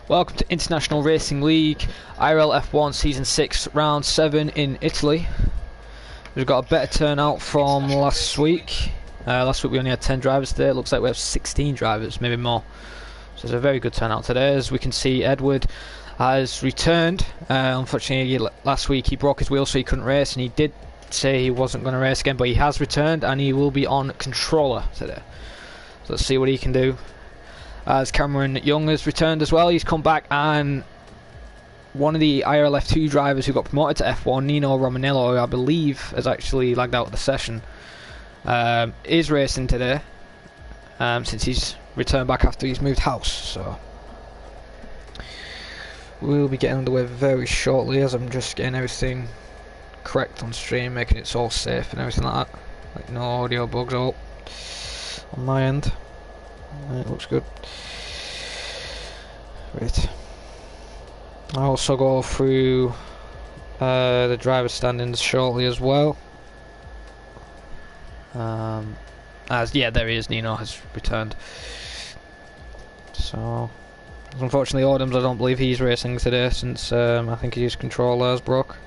Welcome to International Racing League IRL F1 Season 6 Round 7 in Italy. We've got a better turnout from last week. Last week we only had 10 drivers today. It looks like we have 16 drivers, maybe more. So it's a very good turnout today. As we can see, Edward has returned. Unfortunately, last week he broke his wheel so he couldn't race, and he did say he wasn't going to race again, but he has returned and he will be on controller today. So let's see what he can do. As Cameron Young has returned as well, he's come back, and one of the IRL F2 drivers who got promoted to F1, Nino Romanello, who I believe has actually lagged out of the session, is racing today, since he's returned back after he's moved house. So we'll be getting underway very shortly, as I'm just getting everything correct on stream, making it all safe and everything like that. Like no audio bugs on my end. It looks good. Right. I'll also go through the driver standings shortly as well. As yeah, there he is. Nino has returned. So unfortunately, Autumn's, I don't believe he's racing today, since I think his controller has broke.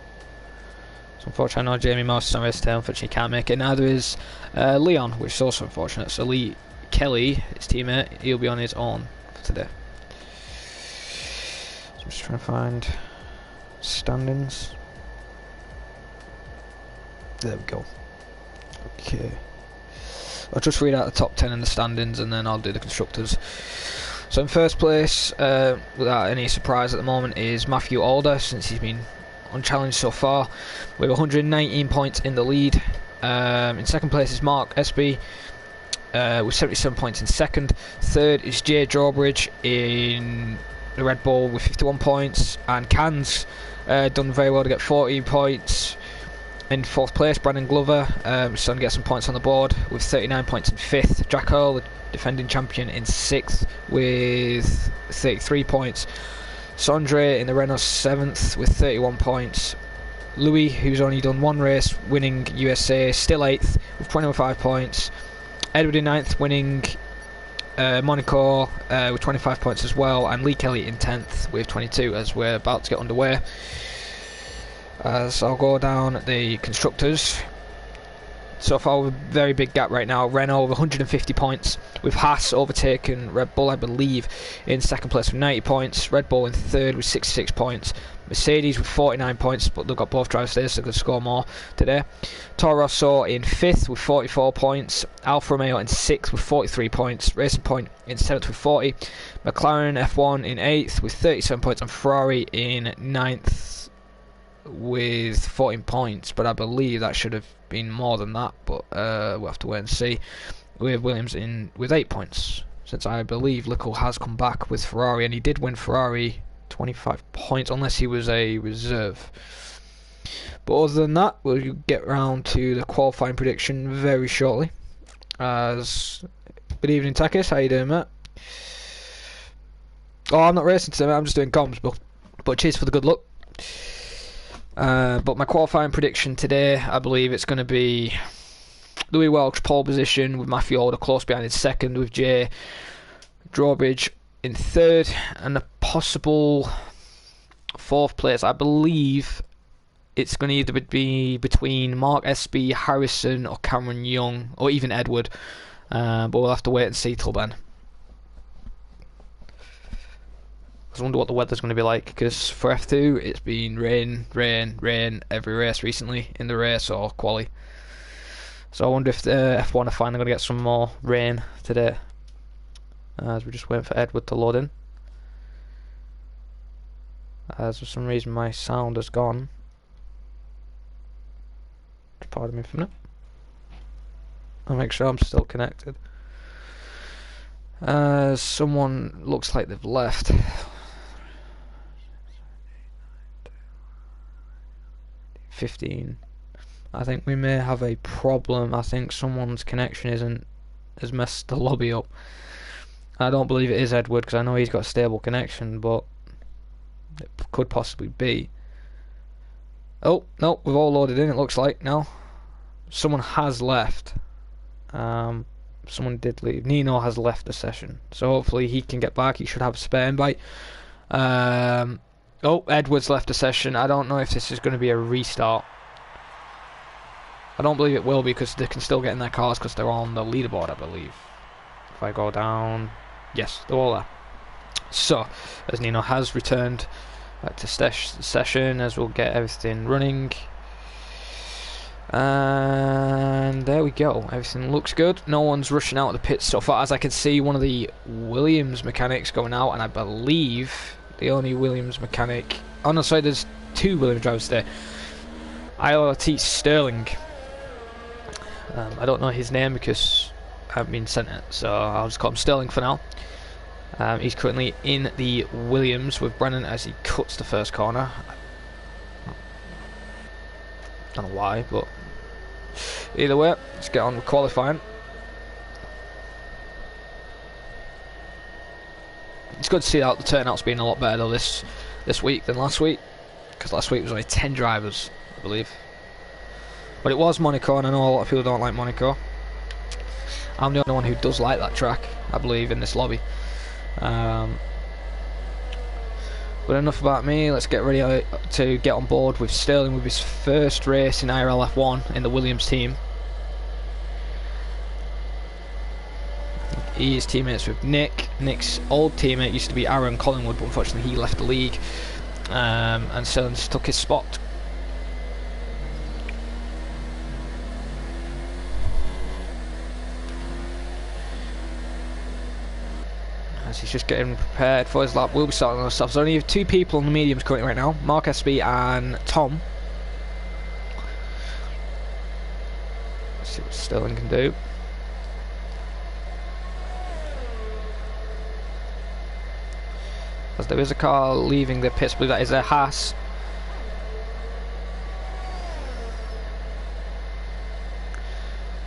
So unfortunately, I know Jamie Mouse is not racing today. Unfortunately, he can't make it. Neither is Leon, which is also unfortunate. So Lee Kelly, his teammate, he'll be on his own for today. So I'm just trying to find standings. There we go. Okay. I'll just read out the top 10 in the standings, and then I'll do the constructors. So in first place, without any surprise at the moment, is Matthew Alder, since he's been unchallenged so far, with 119 points in the lead. In second place is Mark Espy, with 77 points in second. Third is Jay Drawbridge in the Red Bull with 51 points, and Cans done very well to get 14 points. In fourth place, Brandon Glover, starting to get some points on the board with 39 points in fifth. Jack Earl, the defending champion, in sixth with 33 points. Sondre in the Renault 7th with 31 points. Louis, who's only done one race, winning USA, still 8th with 25 points. Edward in 9th, winning Monaco with 25 points as well, and Lee Kelly in 10th with 22, as we're about to get underway. As I'll go down the constructors. So far, with a very big gap right now. Renault with 150 points, with Haas overtaken Red Bull, I believe, in second place with 90 points. Red Bull in third with 66 points. Mercedes with 49 points, but they've got both drivers today, so they could score more today. Toro Rosso in 5th with 44 points. Alfa Romeo in 6th with 43 points. Racing Point in 7th with 40. McLaren F1 in 8th with 37 points. And Ferrari in 9th with 14 points. But I believe that should have been more than that. But we'll have to wait and see. We have Williams in with 8 points, since I believe Lickle has come back with Ferrari, and he did win Ferrari 25 points, unless he was a reserve. But other than that, we'll get round to the qualifying prediction very shortly. As good evening, Takis. How you doing, mate? Oh, I'm not racing today, mate. I'm just doing comms, but cheers for the good luck. But my qualifying prediction today, I believe it's going to be Louis Welch pole position, with Matthew Alder close behind in second, with Jay Drawbridge in third, and a possible fourth place. I believe it's going to either be between Mark Espy, Harrison, or Cameron Young, or even Edward, but we'll have to wait and see till then. I wonder what the weather's going to be like, because for F2 it's been rain every race recently, in the race or quali. So I wonder if the F1 are finally going to get some more rain today, as we're just waiting for Edward to load in. As for some reason my sound has gone. Pardon me for a minute. I'll make sure I'm still connected. Someone looks like they've left. I think we may have a problem. I think someone's connection has messed the lobby up. I don't believe it is Edward, because I know he's got a stable connection, but it could possibly be. Oh no, we've all loaded in, it looks like now. Someone has left. Someone did leave. Nino has left the session, so hopefully he can get back. He should have a spare invite. Oh, Edwards left the session. I don't know if this is going to be a restart. I don't believe it will be, because they can still get in their cars because they're on the leaderboard, I believe. If I go down... Yes, they're all there. So, as Nino has returned back to session, as we'll get everything running. And there we go. Everything looks good. No one's rushing out of the pits so far. As I can see, one of the Williams mechanics going out, and I believe the only Williams mechanic... Oh no, sorry, there's 2 Williams drivers there. IRL Sterling. I don't know his name because I haven't been sent it, so I'll just call him Sterling for now. He's currently in the Williams with Brennan as he cuts the first corner. Don't know why, but either way, let's get on with qualifying. It's good to see that the turnout's been a lot better though this week than last week, because last week was only 10 drivers, I believe. But it was Monaco, and I know a lot of people don't like Monaco. I'm the only one who does like that track, I believe, in this lobby. But enough about me. Let's get ready to get on board with Sterling with his first race in IRL F1 in the Williams team. He is teammates with Nick. Nick's old teammate used to be Aaron Collingwood, but unfortunately he left the league, and Sterling just took his spot. As he's just getting prepared for his lap, we'll be starting on the stuff. So only have 2 people on the mediums currently right now, Mark SB and Tom. Let's see what Sterling can do. As there is a car leaving the pits, I believe that is a Haas.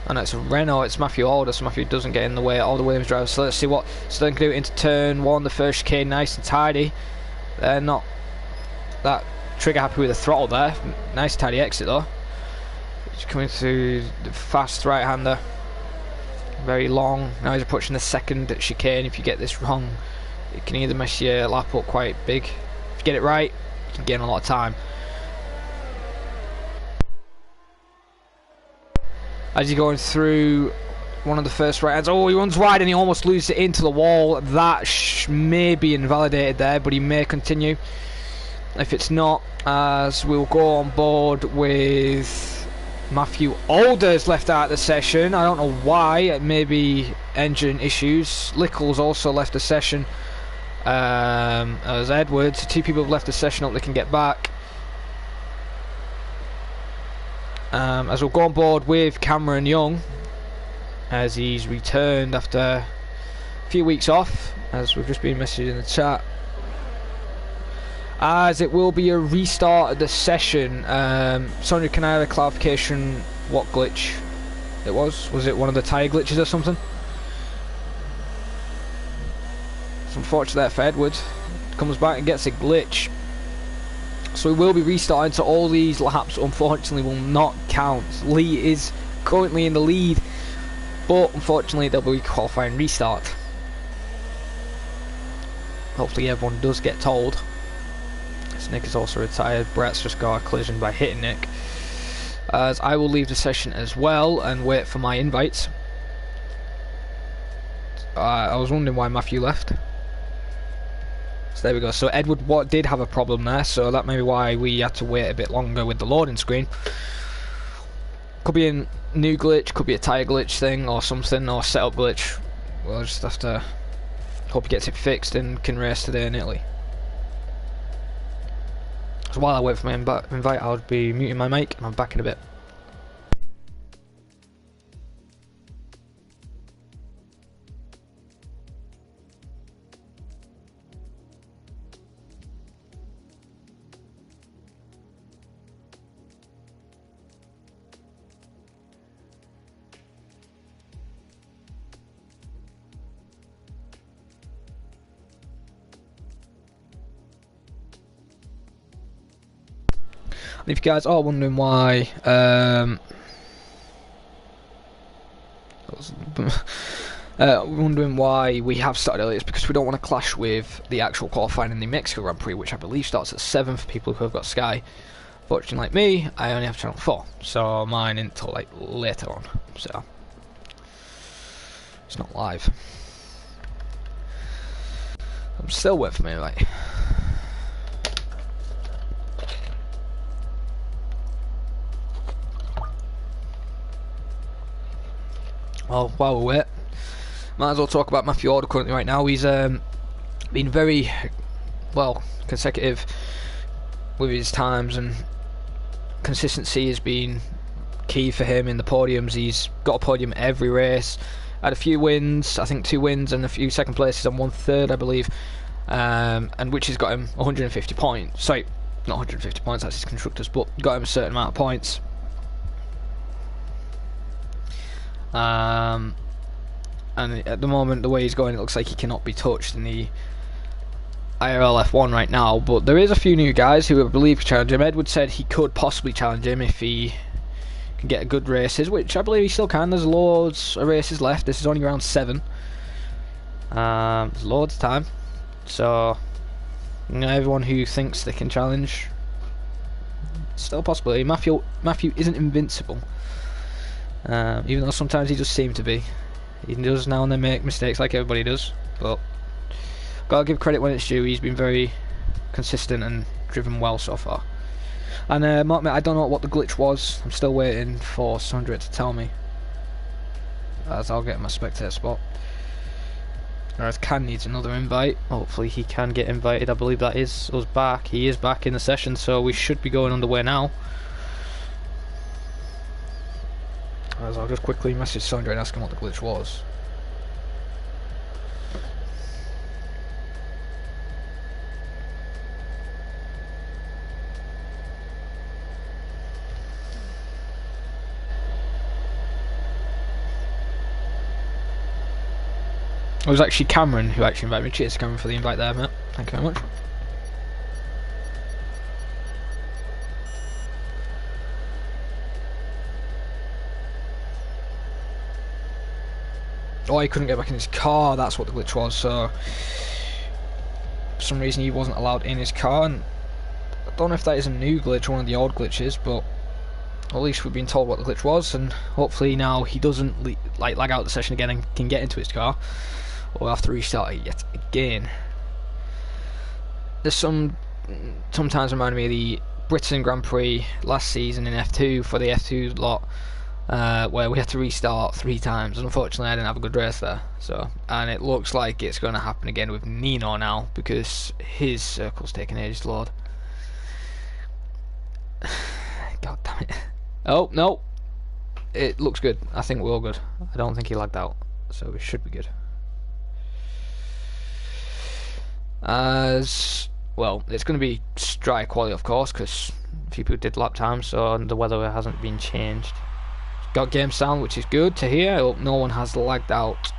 And it's a Renault, it's Matthew Alder, so Matthew doesn't get in the way of all the Williams drivers. So let's see what Sterling can do into turn 1, the first chicane, nice and tidy. They're not that trigger happy with the throttle there. Nice tidy exit though. He's coming through the fast right-hander. Very long. Now he's approaching the second chicane. If you get this wrong, it can either mess your lap up quite big. If you get it right, you can gain a lot of time. As he's going through one of the first right hands, oh, he runs wide and he almost loses it into the wall. That may be invalidated there, but he may continue. If it's not, as we'll go on board with Matthew Alder's left out of the session. I don't know why, it may be engine issues. Lickle's also left the session, as Edwards. 2 people have left the session, hope they can get back. As we'll go on board with Cameron Young, as he's returned after a few weeks off, as we've just been messaged in the chat. As it will be a restart of the session. Sondre, can I have a clarification what glitch it was? Was it one of the tyre glitches or something? It's unfortunate there for Edwards. Comes back and gets a glitch. So we will be restarting, so all these laps unfortunately will not count. Lee is currently in the lead, but unfortunately there'll be a qualifying restart. Hopefully everyone does get told. As Nick is also retired, Brett's just got a collision by hitting Nick. As I will leave the session as well and wait for my invites. I was wondering why Matthew left. So there we go. So Edward did have a problem there, so that may be why we had to wait a bit longer with the loading screen. Could be a new glitch, could be a tyre glitch thing or something, or setup glitch. We'll just have to hope he gets it fixed and can race today in Italy. So while I wait for my invite, I'll be muting my mic and I'm back in a bit. And if you guys are wondering why Wondering why we have started early. It's because we don't want to clash with the actual qualifying in the Mexico Grand Prix, which I believe starts at 7 for people who have got Sky. Fortunately, like me, I only have channel 4, so mine isn't until like later on, so it's not live. I'm still waiting for me, right? Well, while we wait, might as well talk about Matthew Alder currently right now. He's been very, well, consecutive with his times, and consistency has been key for him in the podiums. He's got a podium every race, had a few wins, I think 2 wins and a few second places and 1/3 I believe, and which has got him 150 points. Sorry, not 150 points, that's his constructors, but got him a certain amount of points. And at the moment, the way he's going, it looks like he cannot be touched in the IRL F1 right now, but there is a few new guys who I believe can challenge him. Edward said he could possibly challenge him if he can get a good races, which I believe he still can. There's loads of races left. This is only round 7. There's loads of time, so you know, everyone who thinks they can challenge, still a possibility. Matthew isn't invincible, even though sometimes he does seem to be. He does now and then make mistakes like everybody does, but gotta give credit when it's due. He's been very consistent and driven well so far. And I don't know what the glitch was. I'm still waiting for Sondre to tell me, as I'll get my spectator spot. Whereas Can needs another invite. Hopefully he can get invited. I believe that is us back. He is back in the session, so we should be going underway now. As I'll just quickly message Sondre and ask him what the glitch was. It was actually Cameron who actually invited me. Cheers, Cameron, for the invite there, mate. Thank you very much. Oh, he couldn't get back in his car. That's what the glitch was. So, for some reason, he wasn't allowed in his car. And I don't know if that is a new glitch, one of the old glitches, but at least we've been told what the glitch was. And hopefully now he doesn't lag out the session again and can get into his car. Or have to restart it yet again. There's sometimes reminding me of the Britain Grand Prix last season in F2 for the F2 lot, where we had to restart 3 times. Unfortunately, I didn't have a good race there. So, and it looks like it's going to happen again with Nino now because his circle's taking ages to load. God damn it! Oh no, it looks good. I think we're all good. I don't think he lagged out, so we should be good. As well, it's going to be dry quality, of course, because people did lap time, so the weather hasn't been changed. Got game sound, which is good to hear. I hope no one has lagged out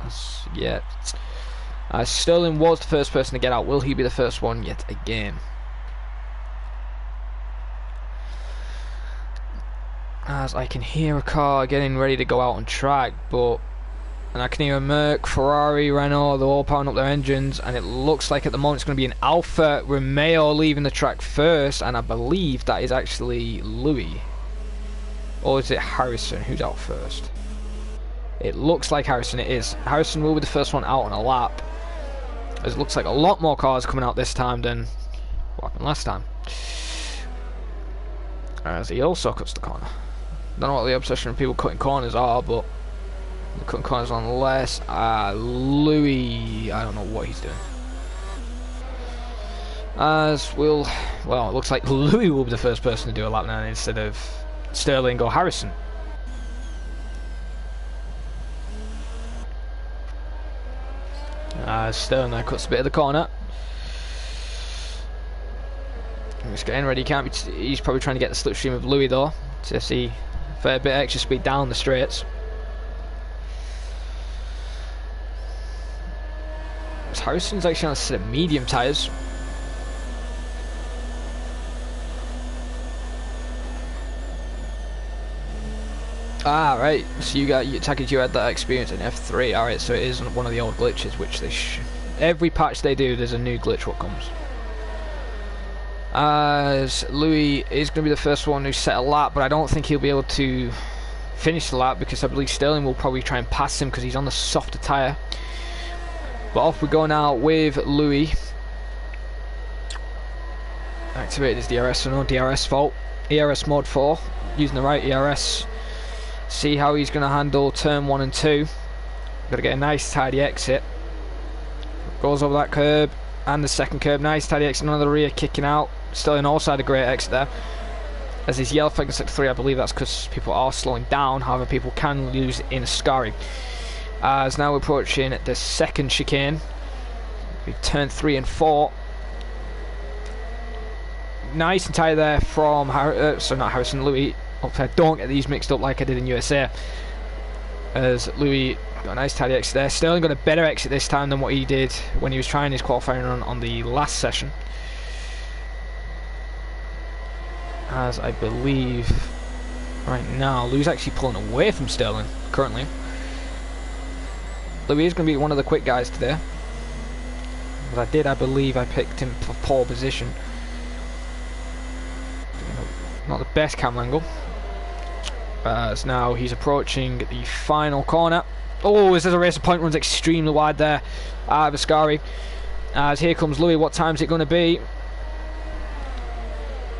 as yet. Sterling was the first person to get out. Will he be the first one yet again? As I can hear a car getting ready to go out on track, and I can hear a Merc, Ferrari, Renault, they're all powering up their engines, and it looks like at the moment it's going to be an Alfa Romeo leaving the track first, and I believe that is actually Louis. Or is it Harrison who's out first? It looks like Harrison, it is. Harrison will be the first one out on a lap, as it looks like a lot more cars coming out this time than what happened last time. As he also cuts the corner. Don't know what the obsession of people cutting corners are, but the cutting corners on less. Louis, I don't know what he's doing. As well, it looks like Louis will be the first person to do a lap now instead of Sterling or Harrison. Sterling there cuts a bit of the corner. He's getting ready. He's probably trying to get the slipstream of Louis though to see a fair bit of extra speed down the straights. Harrison's actually on a set of medium tyres. Ah, right. So you had that experience in F3. Alright, so it isn't one of the old glitches, which they every patch they do, there's a new glitch what comes. As Louis is going to be the first one who set a lap, but I don't think he'll be able to finish the lap because I believe Sterling will probably try and pass him because he's on the softer tyre. But off we go now with Louis. Activated his DRS, so no DRS fault. ERS mode 4, using the right ERS. See how he's going to handle turn 1 and 2. Got to get a nice tidy exit. Goes over that curb and the second curb. Nice tidy exit on the rear, kicking out. Sterling also had a great exit there. As his yellow flag in sector 3, I believe that's because people are slowing down. However, people can lose in a Ascari. As now we're approaching the second chicane. We turn 3 and 4. Nice and tight there from Louis. Hopefully I don't get these mixed up like I did in USA. As Louis got a nice tidy exit there. Sterling got a better exit this time than what he did when he was trying his qualifying run on the last session. As I believe right now Louis actually pulling away from Sterling currently. Louis is going to be one of the quick guys today. As I believe I picked him for pole position. Not the best camera angle. As now he's approaching the final corner. Oh, this is a racer point, runs extremely wide there out of Ascari. As here comes Louis, what time is it going to be?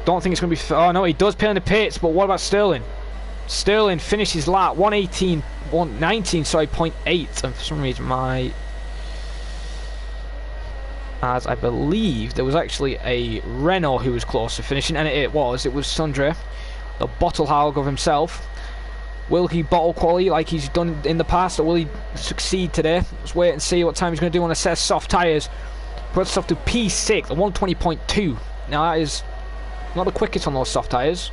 Don't think it's going to be... Oh no, he does pay in the pits, but what about Sterling? Sterling finishes lap 119, sorry, 0.8, and for some reason as I believe there was actually a Renault who was close to finishing, and it was Sondre, the Sorhaug of himself. Will he bottle quality like he's done in the past, or will he succeed today? Let's wait and see what time he's going to do on a set of soft tyres. Puts stuff to P6, the 120.2. Now that is not the quickest on those soft tyres,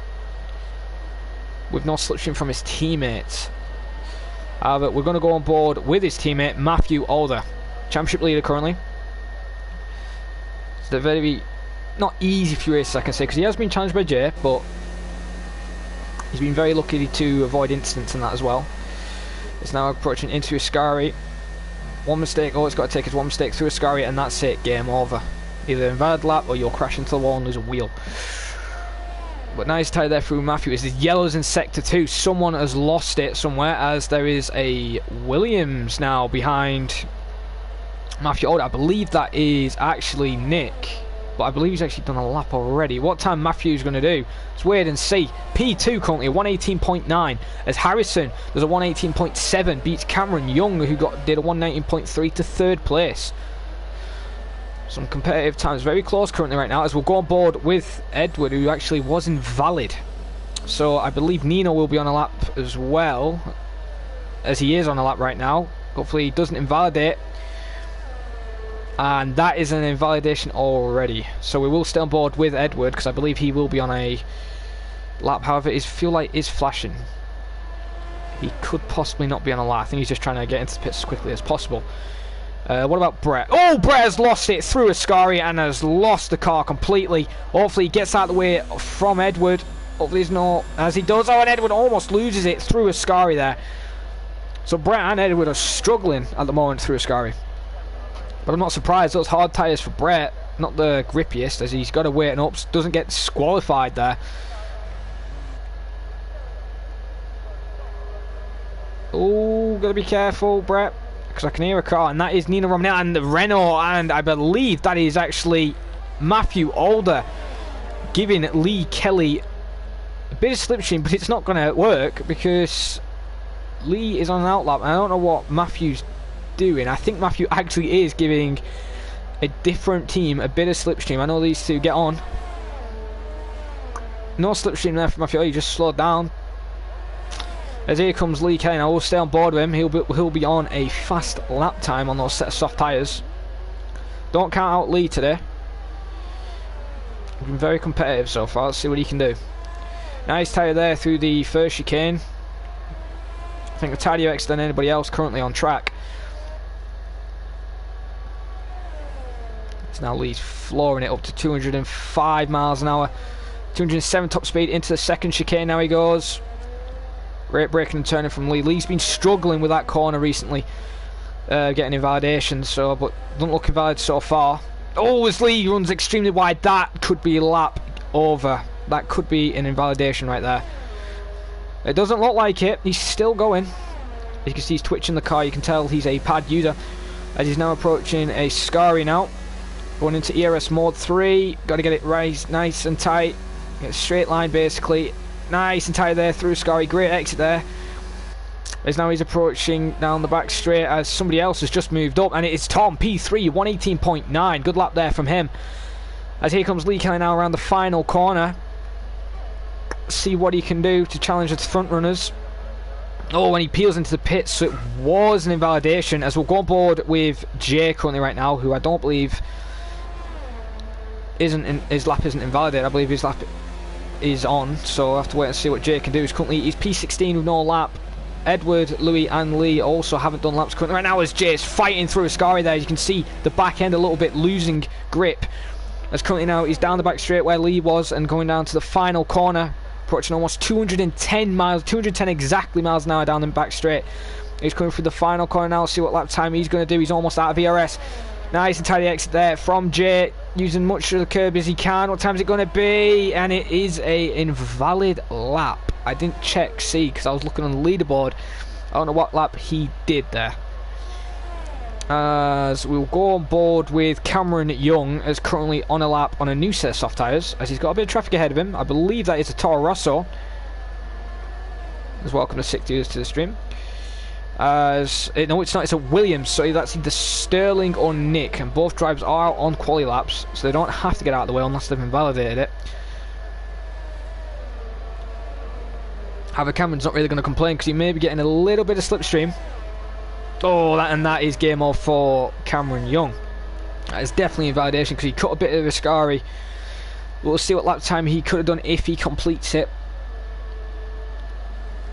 with no slipstream from his teammates. However, we're going to go on board with his teammate Matthew Alder, championship leader currently. It's a very not easy few races I can say, because he has been challenged by Jay, but he's been very lucky to avoid incidents in that as well. It's now approaching into Ascari. One mistake, it's got to take his one mistake through Ascari, and that's it, game over. Either invalid lap or you'll crash into the wall and lose a wheel. But nice tie there through Matthew. It's yellows in sector 2. Someone has lost it somewhere, as there is a Williams now behind Matthew Alder. I believe that is actually Nick, but I believe he's actually done a lap already. What time Matthew's going to do? Let's wait and see. P2 currently 118.9, as Harrison does a 118.7, beats Cameron Young, who did a 119.3 to third place. Some competitive times, very close currently right now, as we'll go on board with Edward, who actually was invalid. So I believe Nino will be on a lap as well, as he is on a lap right now. Hopefully he doesn't invalidate. And that is an invalidation already. So we will stay on board with Edward, because I believe he will be on a lap. However, his fuel light is flashing. He could possibly not be on a lap. I think he's just trying to get into the pits as quickly as possible. What about Brett? Oh, Brett has lost it through Ascari and has lost the car completely. Hopefully he gets out of the way from Edward. Hopefully there's no... As he does, and Edward almost loses it through Ascari there. So Brett and Edward are struggling at the moment through Ascari. But I'm not surprised, those hard tyres for Brett, not the grippiest, as he's got to wait and up, doesn't get disqualified there. Oh, gotta be careful, Brett, because I can hear a car, and that is Nina Romnell and the Renault, and I believe that is actually Matthew Alder giving Lee Kelly a bit of slipstream, but it's not going to work because Lee is on an outlap. I don't know what Matthew's doing. I think Matthew actually is giving a different team a bit of slipstream. I know these two get on. No slipstream there for Matthew. He just slowed down. As here comes Lee Kelly. I will stay on board with him. He'll be on a fast lap time on those set of soft tyres. Don't count out Lee today. He's been very competitive so far. Let's see what he can do. Nice tyre there through the first chicane. I think a tidier exit than anybody else currently on track. It's now Lee's flooring it up to 205 miles an hour. 207 top speed into the second chicane. Now he goes. Great braking and turning from Lee. Lee's been struggling with that corner recently, getting invalidation, so, but doesn't look invalid so far. Oh, as Lee runs extremely wide, that could be a lap over. That could be an invalidation right there. It doesn't look like it. He's still going. You can see he's twitching the car. You can tell he's a pad user, as he's now approaching a Scary now. Going into ERS mode 3. Got to get it right, nice and tight. Get a straight line basically. Nice and tight there through Scary. Great exit there. As now he's approaching down the back straight as somebody else has just moved up, and it is Tom, P3, 118.9. Good lap there from him. As here comes Lee Kelly now around the final corner. See what he can do to challenge the front runners. Oh, and he peels into the pits, so it was an invalidation, as we'll go on board with Jay currently right now, who I don't believe his lap isn't invalidated. I believe his lap is on, so I'll have to wait and see what Jay can do. He's currently P16 with no lap. Edward, Louis and Lee also haven't done laps currently right now, as Jay is fighting through a Scary there. You can see the back end a little bit losing grip, as currently now he's down the back straight where Lee was and going down to the final corner, approaching almost 210 miles, 210 exactly miles an hour down the back straight. He's coming through the final corner now. See what lap time he's going to do. He's almost out of ERS. Nice and tidy exit there from Jay, using much of the curb as he can. What time is it going to be? And it is a invalid lap. I didn't check see because I was looking on the leaderboard. I don't know what lap he did there. As we'll go on board with Cameron Young, as currently on a lap on a new set of soft tyres, as he's got a bit of traffic ahead of him. I believe that is a Toro Rosso. As welcome to 60 years to the stream. No, it's not, it's a Williams, so that's either Sterling or Nick, and both drivers are on quali laps, so they don't have to get out of the way unless they've invalidated it. However, Cameron's not really going to complain because he may be getting a little bit of slipstream. Oh, that is game over for Cameron Young. That is definitely invalidation because he cut a bit of a Scary. We'll see what lap time he could have done if he completes it.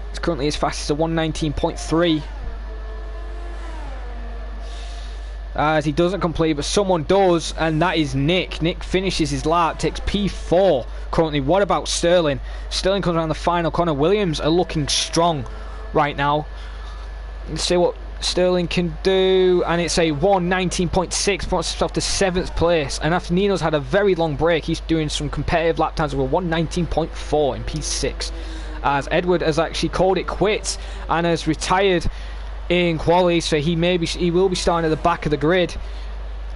It's currently as fast as a 119.3. As he doesn't complete, but someone does, and that is Nick. Nick finishes his lap, takes P4 currently. What about Sterling? Sterling comes around the final corner. Williams are looking strong right now. Let's see what Sterling can do, and it's a 119.6, puts himself to 7th place. And after Nino's had a very long break, he's doing some competitive lap times with a 119.4 in P6. As Edward has actually called it quits and has retired in quali, so he will be starting at the back of the grid,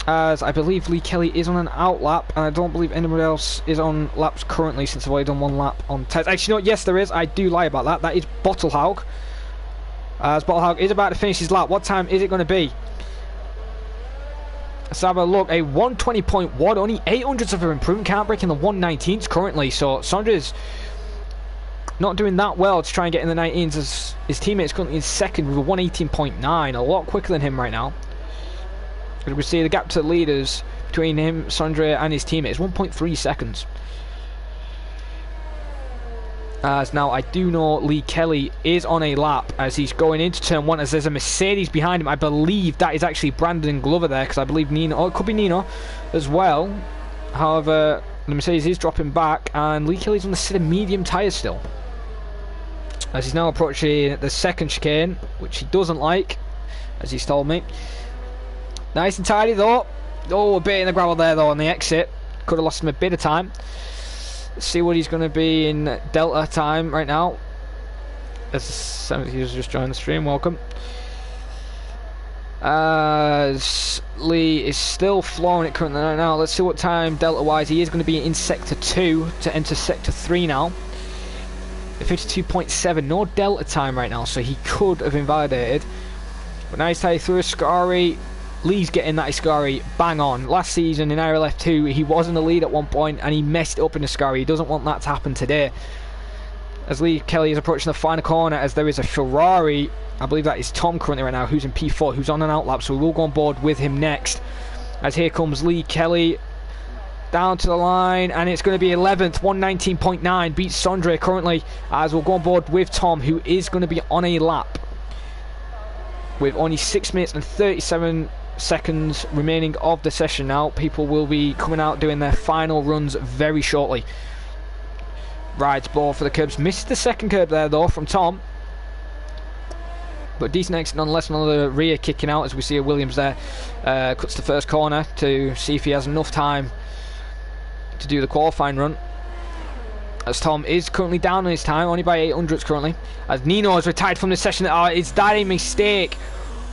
as I believe Lee Kelly is on an out lap, and I don't believe anyone else is on laps currently since I've already done one lap on test. Actually, no, yes there is. I do lie about that. That is Bottlehaug, as Bottlehaug is about to finish his lap. What time is it going to be? Let's have a look. A 120.1, only 800ths of an improvement, can't break in the 119s currently, so Sondre's not doing that well to try and get in the 19s, as his teammate's currently in second with a 118.9, a lot quicker than him right now. We see the gap to the leaders between him, Sondre, and his teammate is 1.3 seconds. As now I do know Lee Kelly is on a lap as he's going into turn 1, as there's a Mercedes behind him. I believe that is actually Brandon Glover there, because I believe Nino, or it could be Nino as well. However, the Mercedes is dropping back, and Lee Kelly's on the set of medium tyres still, as he's now approaching the second chicane, which he doesn't like, as he's told me. Nice and tidy though. Oh, a bit in the gravel there though on the exit. Could have lost him a bit of time. Let's see what he's going to be in Delta time right now. As some of you just joined the stream, welcome. As Lee is still flooring it currently right now. Let's see what time Delta wise he is going to be in Sector 2 to enter Sector 3 now. 52.7, no Delta time right now, so he could have invalidated. But nice tie through a Scary. Lee's getting that Scary bang on. Last season in IRL F2 he was in the lead at one point and he messed up in the Scary. He doesn't want that to happen today. As Lee Kelly is approaching the final corner, as there is a Ferrari, I believe that is Tom currently right now, who's in P4, who's on an outlap, so we will go on board with him next. As here comes Lee Kelly down to the line, and it's going to be 11th, 119.9, beats Sondre currently, as we'll go on board with Tom, who is going to be on a lap with only 6 minutes and 37 seconds remaining of the session now. People will be coming out doing their final runs very shortly. Rides ball for the curbs, missed the second curb there though from Tom, but decent exit nonetheless. Another rear kicking out as we see a Williams there. Cuts the first corner to see if he has enough time to do the qualifying run, as Tom is currently down on his time, only by 800ths currently, as Nino has retired from the session. Is that a mistake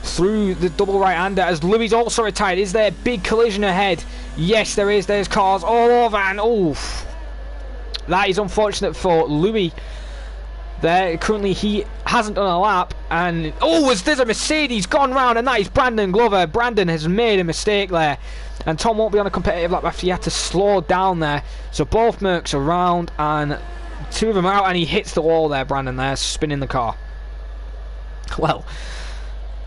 through the double right-hander, as Louis also retired? Is there a big collision ahead? Yes, there is. There's cars all over, and oof, that is unfortunate for Louis there. Currently he hasn't done a lap, and there's a Mercedes gone round, and that is Brandon Glover. Brandon has made a mistake there, and Tom won't be on a competitive lap after he had to slow down there. So both Mercs around, and two of them are out, and he hits the wall there, Brandon there, spinning the car. Well,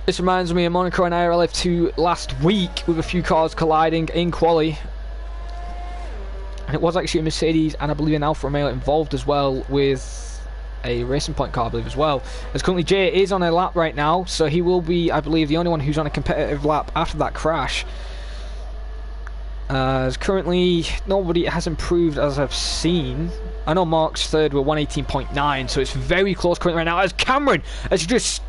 this reminds me of Monaco and IRL F2 last week, with a few cars colliding in quali. And it was actually a Mercedes and I believe an Alfa Romeo involved as well, with a Racing Point car I believe as well. As currently Jay is on a lap right now, so he will be, I believe, the only one who's on a competitive lap after that crash. As currently nobody has improved as I've seen. I know Mark's third with 118.9, so it's very close currently right now, as Cameron has just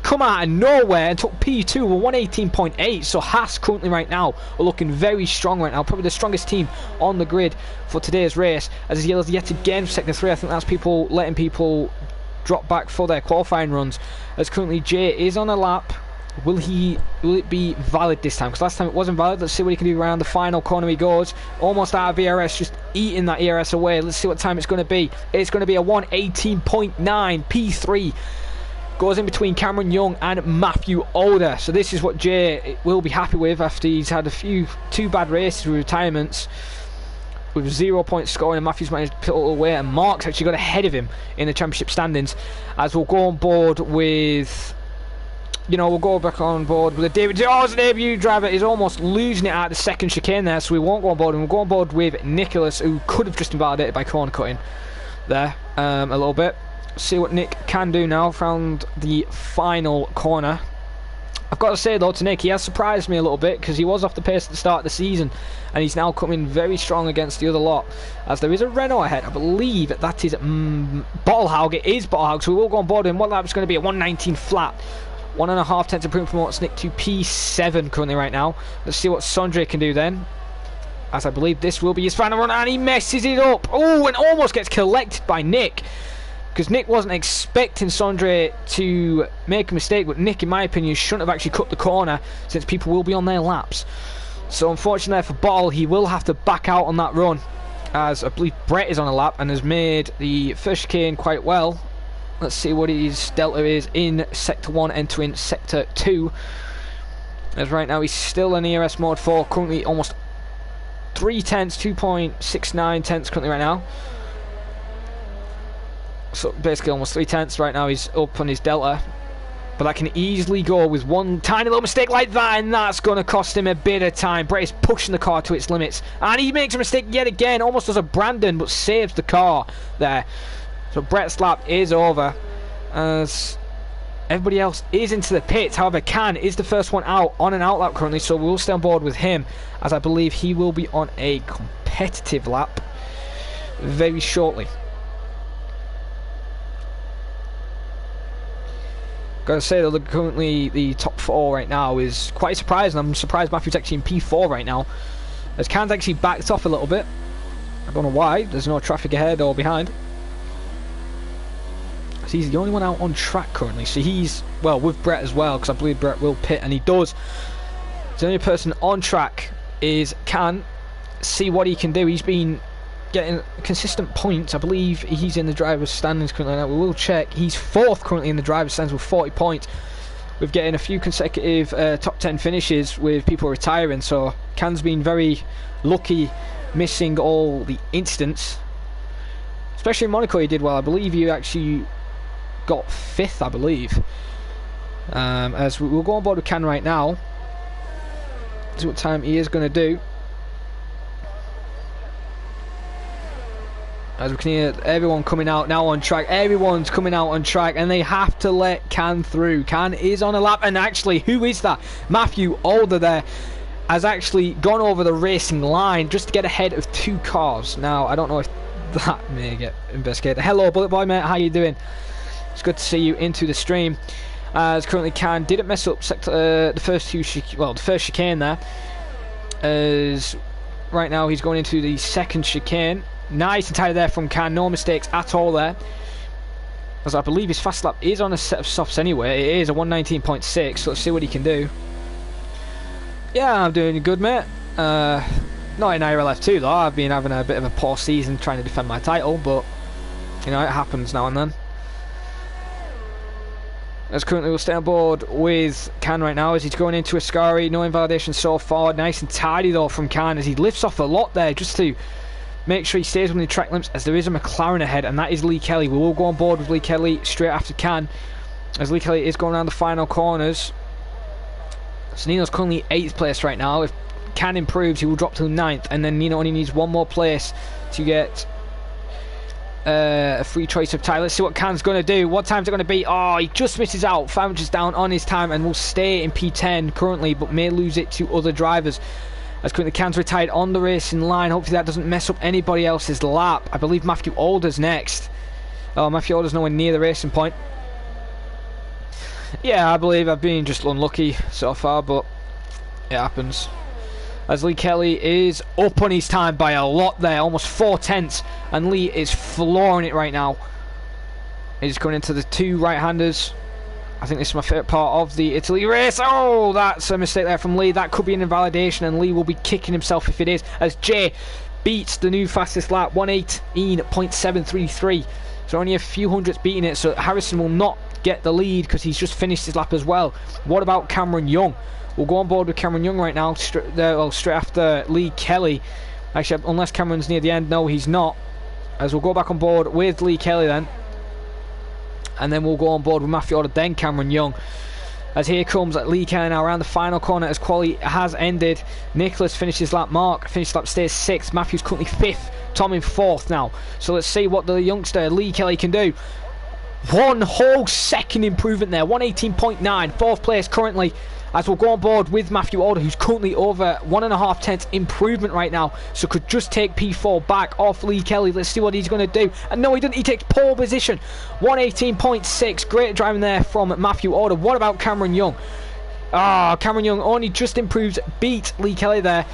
come out of nowhere and took P2 with 118.8. So Haas currently right now are looking very strong right now, probably the strongest team on the grid for today's race, as he yellows yet again for sector 3. I think that's people letting people drop back for their qualifying runs, as currently Jay is on a lap. Will it be valid this time? Because last time it wasn't valid. Let's see what he can do around the final corner he goes. Almost out of ERS, just eating that ERS away. Let's see what time it's going to be. It's going to be a 118.9 P3. Goes in between Cameron Young and Matthew Alder. So this is what Jay will be happy with after he's had two bad races with retirements, with 0 points scoring, and Matthew's managed to pull away, and Mark's actually got ahead of him in the championship standings. As we'll go on board with, we'll go back on board with a David. It's a debut driver. Is almost losing it at the second chicane there, so we won't go on board. And we'll go on board with Nicholas, who could have just invalidated by corner cutting there a little bit. See what Nick can do now. Found the final corner. I've got to say though to Nick, he has surprised me a little bit, because he was off the pace at the start of the season, and he's now coming very strong against the other lot, as there is a Renault ahead. I believe that is Bottlehaug. It is Bottlehaug, so we will go on board with him. What lap's going to be? A 119 flat. 1.5 tenths improvement promotes Nick to P7 currently right now. Let's see what Sondre can do then, as I believe this will be his final run, and he messes it up. And almost gets collected by Nick, because Nick wasn't expecting Sondre to make a mistake, but Nick, in my opinion, shouldn't have actually cut the corner, since people will be on their laps. So unfortunately for Bottle, he will have to back out on that run, as I believe Brett is on a lap and has made the first chicane quite well. Let's see what his delta is in Sector 1, entering Sector 2. As right now he's still in ERS mode 4, currently almost 3 tenths, 2.69 tenths currently right now. So basically almost 3 tenths right now. He's up on his delta, but that can easily go with one tiny little mistake like that, and that's going to cost him a bit of time. Brett is pushing the car to its limits, and he makes a mistake yet again, almost does a Brandon, but saves the car there. So Brett's lap is over, as everybody else is into the pits. However, Can is the first one out on an out lap currently, so we'll stay on board with him, as I believe he will be on a competitive lap very shortly. Gotta say though, currently the top 4 right now is quite surprising. I'm surprised Matthew's actually in P4 right now, as Can's actually backed off a little bit. I don't know why. There's no traffic ahead or behind. So he's the only one out on track currently. So he's, well, with Brett as well, because I believe Brett will pit, and he does. The only person on track is Can. See what he can do. He's been getting consistent points. I believe he's in the driver's standings currently now. We will check. He's 4th currently in the driver's standings with 40 points. We've getting a few consecutive top 10 finishes with people retiring, so Can's been very lucky, missing all the incidents. Especially in Monaco he did well. I believe you actually got 5th, I believe. As we'll go on board with Can right now. See what time he is going to do. As we can hear everyone coming out now on track. Everyone's coming out on track, and they have to let Can through. Can is on a lap, and actually, who is that? Matthew Alder there has actually gone over the racing line just to get ahead of 2 cars. Now, I don't know if that may get investigated. Hello, Bullet Boy, mate. How you doing? It's good to see you into the stream. as currently Can didn't mess up the first the first chicane there, as right now he's going into the second chicane. Nice and tight there from Can, no mistakes at all there, as I believe his fast lap is on a set of softs anyway. It is a 119.6, so let's see what he can do. Yeah, I'm doing good, mate. Not in IRL F2 though. I've been having a bit of a poor season trying to defend my title, but you know, it happens now and then. As currently we'll stay on board with Can right now as he's going into Ascari. No invalidation so far. Nice and tidy though from Can as he lifts off a lot there just to make sure he stays within the track limits, as there is a McLaren ahead, and that is Lee Kelly. We will go on board with Lee Kelly straight after Can, as Lee Kelly is going around the final corners. So Nino's currently 8th place right now. If Can improves, he will drop to 9th, and then Nino only needs one more place to get a free choice of time. Let's see what Can's going to do. What time's it going to be? Oh, he just misses out. 5 inches down on his time and will stay in P10 currently, but may lose it to other drivers. As currently Can's retired on the racing line. Hopefully that doesn't mess up anybody else's lap. I believe Matthew Alder's next. Oh, Matthew Alder's nowhere near the racing point. Yeah, I believe I've been just unlucky so far, but it happens. As Lee Kelly is up on his time by a lot there, almost 4/10, and Lee is flooring it right now. He's going into the 2 right-handers. I think this is my favourite part of the Italy race. Oh, that's a mistake there from Lee. That could be an invalidation, and Lee will be kicking himself if it is, as Jay beats the new fastest lap, 118.733. So only a few hundredths beating it, so Harrison will not get the lead because he's just finished his lap as well. What about Cameron Young? We'll go on board with Cameron Young right now, straight after Lee Kelly. Actually, unless Cameron's near the end. No, he's not. As we'll go back on board with Lee Kelly then. And then we'll go on board with Matthew Alder, then Cameron Young. As here comes Lee Kelly now around the final corner as quali has ended. Nicholas finishes lap. Mark finishes lap, stays 6th. Matthew's currently 5th. Tom in 4th now. So let's see what the youngster Lee Kelly can do. 1 whole second improvement there. 118.9. 4th place currently. As we'll go on board with Matthew Alder, who's currently over 1.5 tenths improvement right now, so could just take P4 back off Lee Kelly. Let's see what he's going to do. And no, he doesn't. He takes pole position. 118.6. Great driving there from Matthew Alder. What about Cameron Young? Cameron Young only just improves, beat Lee Kelly there,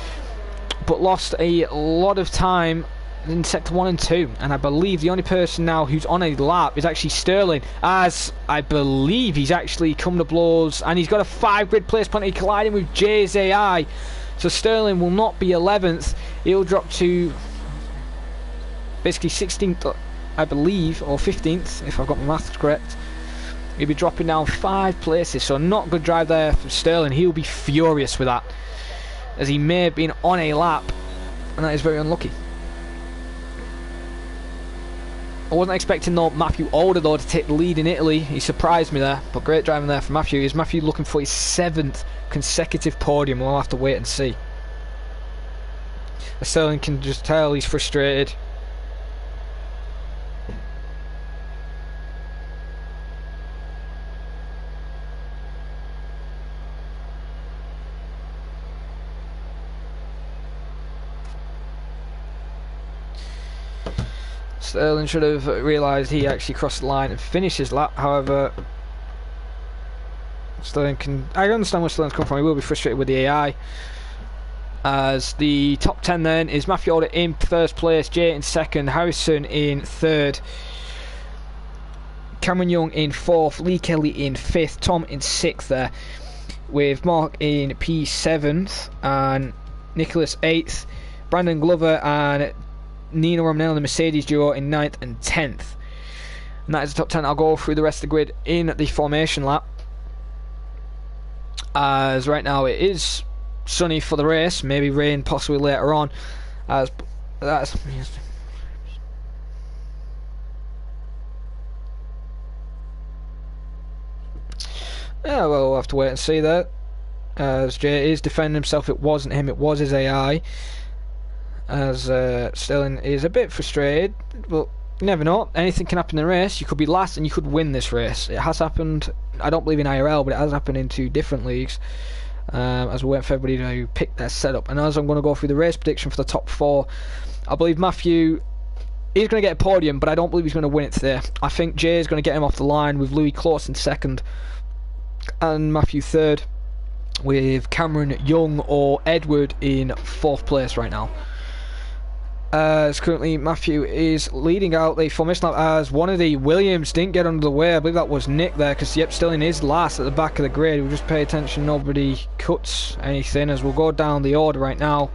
but lost a lot of time in sector 1 and 2, and I believe the only person now who's on a lap is actually Sterling, as I believe he's actually come to blows, and he's got a 5 grid place penalty colliding with Jay's AI, so Sterling will not be 11th. He'll drop to basically 16th, I believe, or 15th if I've got my maths correct. He'll be dropping down 5 places, so not good drive there from Sterling. He'll be furious with that, as he may have been on a lap, and that is very unlucky. I wasn't expecting Matthew Alder though to take the lead in Italy. He surprised me there, but great driving there from Matthew. Is Matthew looking for his 7th consecutive podium? We'll have to wait and see. Sterling can just tell he's frustrated. Sterling should have realised he actually crossed the line and finished his lap. However, Sterling can... I understand where Sterling's come from. He will be frustrated with the AI. As the top 10 then is Matthew Alder in 1st place, Jay in 2nd, Harrison in 3rd, Cameron Young in 4th, Lee Kelly in 5th, Tom in 6th there, with Mark in P7th, and Nicholas 8th, Brandon Glover and Nino Romanelli, the Mercedes duo, in 9th and 10th. And that is the top 10. I'll go through the rest of the grid in the formation lap, as right now it is sunny for the race, maybe rain possibly later on, as that's... Yeah, well, we'll have to wait and see that, as Jay is defending himself. It wasn't him, it was his AI, as Sterling is a bit frustrated, but you never know, anything can happen in the race. You could be last and you could win this race. It has happened, I don't believe in IRL, but it has happened in 2 different leagues, as we wait for everybody to pick their setup. And as I'm going to go through the race prediction for the top 4, I believe Matthew is going to get a podium, but I don't believe he's going to win it today. I think Jay is going to get him off the line with Louis close in 2nd, and Matthew third, with Cameron Young or Edward in 4th place right now. As currently Matthew is leading out the formation lap, as one of the Williams didn't get under the way. I believe that was Nick there, because yep, still in his last at the back of the grid. We'll just pay attention nobody cuts anything as we'll go down the order right now.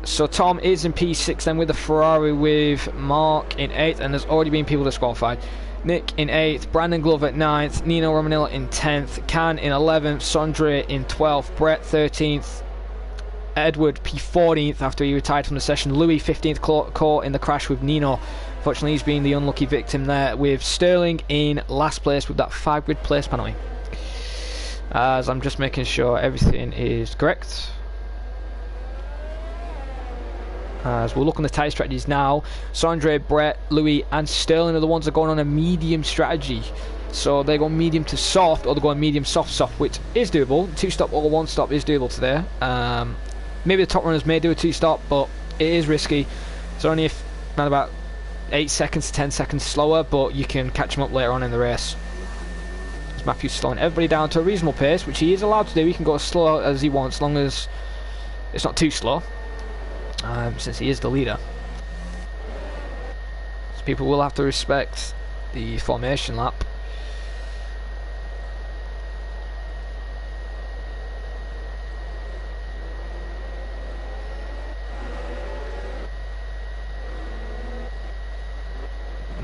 So Tom is in P6 then with the Ferrari, with Mark in 8th, and there's already been people disqualified. Nick in 8th, Brandon Glover at 9th, Nino Romanilla in 10th, Can in 11th, Sondre in 12th, Brett 13th, Edward P14th after he retired from the session, Louis 15th, caught in the crash with Nino. Fortunately he's been the unlucky victim there, with Sterling in last place with that 5 grid place penalty. As I'm just making sure everything is correct. As we'll look on the tyre strategies now, Sondre, Brett, Louis and Sterling are the ones that are going on a medium strategy. So they go medium to soft, or they go medium soft, which is doable. 2-stop or 1-stop is doable today. Maybe the top runners may do a 2-stop, but it is risky. It's only around about 8 seconds to 10 seconds slower, but you can catch them up later on in the race. As Matthew's slowing everybody down to a reasonable pace, which he is allowed to do. He can go as slow as he wants, as long as it's not too slow, since he is the leader. So people will have to respect the formation lap.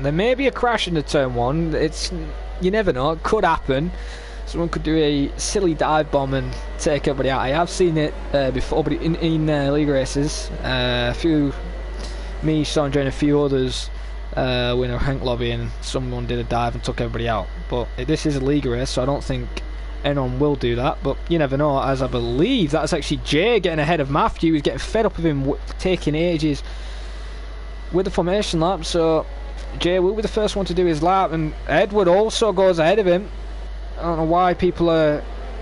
There may be a crash in the turn 1. You never know, it could happen. Someone could do a silly dive bomb and take everybody out. I have seen it before, but in league races, me, Sondre and a few others were in a rank lobby and someone did a dive and took everybody out. But this is a league race, so I don't think anyone will do that, but you never know, as I believe that's actually Jay getting ahead of Matthew. He's getting fed up with him taking ages with the formation lap, so Jay will be the first one to do his lap, and Edward also goes ahead of him. I don't know why people are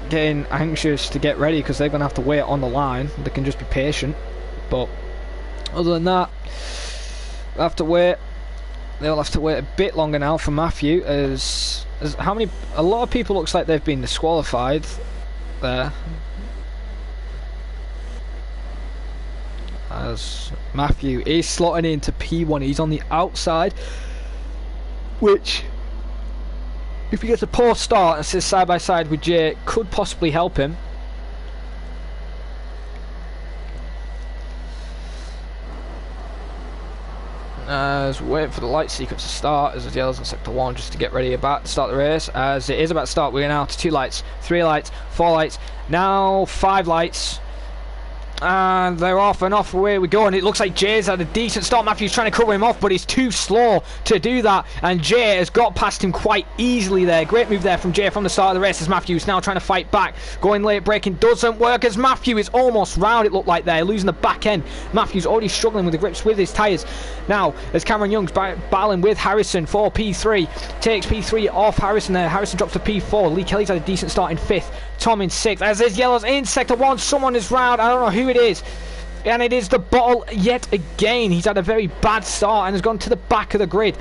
getting anxious to get ready, because they're going to have to wait on the line. They can just be patient, but other than that, they'll have to wait. They'll have to wait a bit longer now for Matthew, as a lot of people looks like they've been disqualified there. As Matthew is slotting into P1, he's on the outside, which, if he gets a poor start and sits side by side with Jay, could possibly help him. As we wait for the light sequence to start, as it yells in sector 1 just to get ready about to start the race. As it is about to start, we're now to 2 lights, 3 lights, 4 lights, now 5 lights. And they're off, and off away we go, and it looks like Jay's had a decent start. Matthew's trying to cover him off, but he's too slow to do that, and Jay has got past him quite easily there. Great move there from Jay from the start of the race, as Matthew's now trying to fight back. Going late, braking doesn't work, as Matthew is almost round, it looked like there, losing the back end. Matthew's already struggling with the grips with his tyres. Now, as Cameron Young's battling with Harrison for P3, takes P3 off Harrison there. Harrison drops to P4. Lee Kelly's had a decent start in 5th. Tom in 6th. As there's yellows in sector 1, someone is round. I don't know who it is. And it is the bottle yet again. He's had a very bad start and has gone to the back of the grid.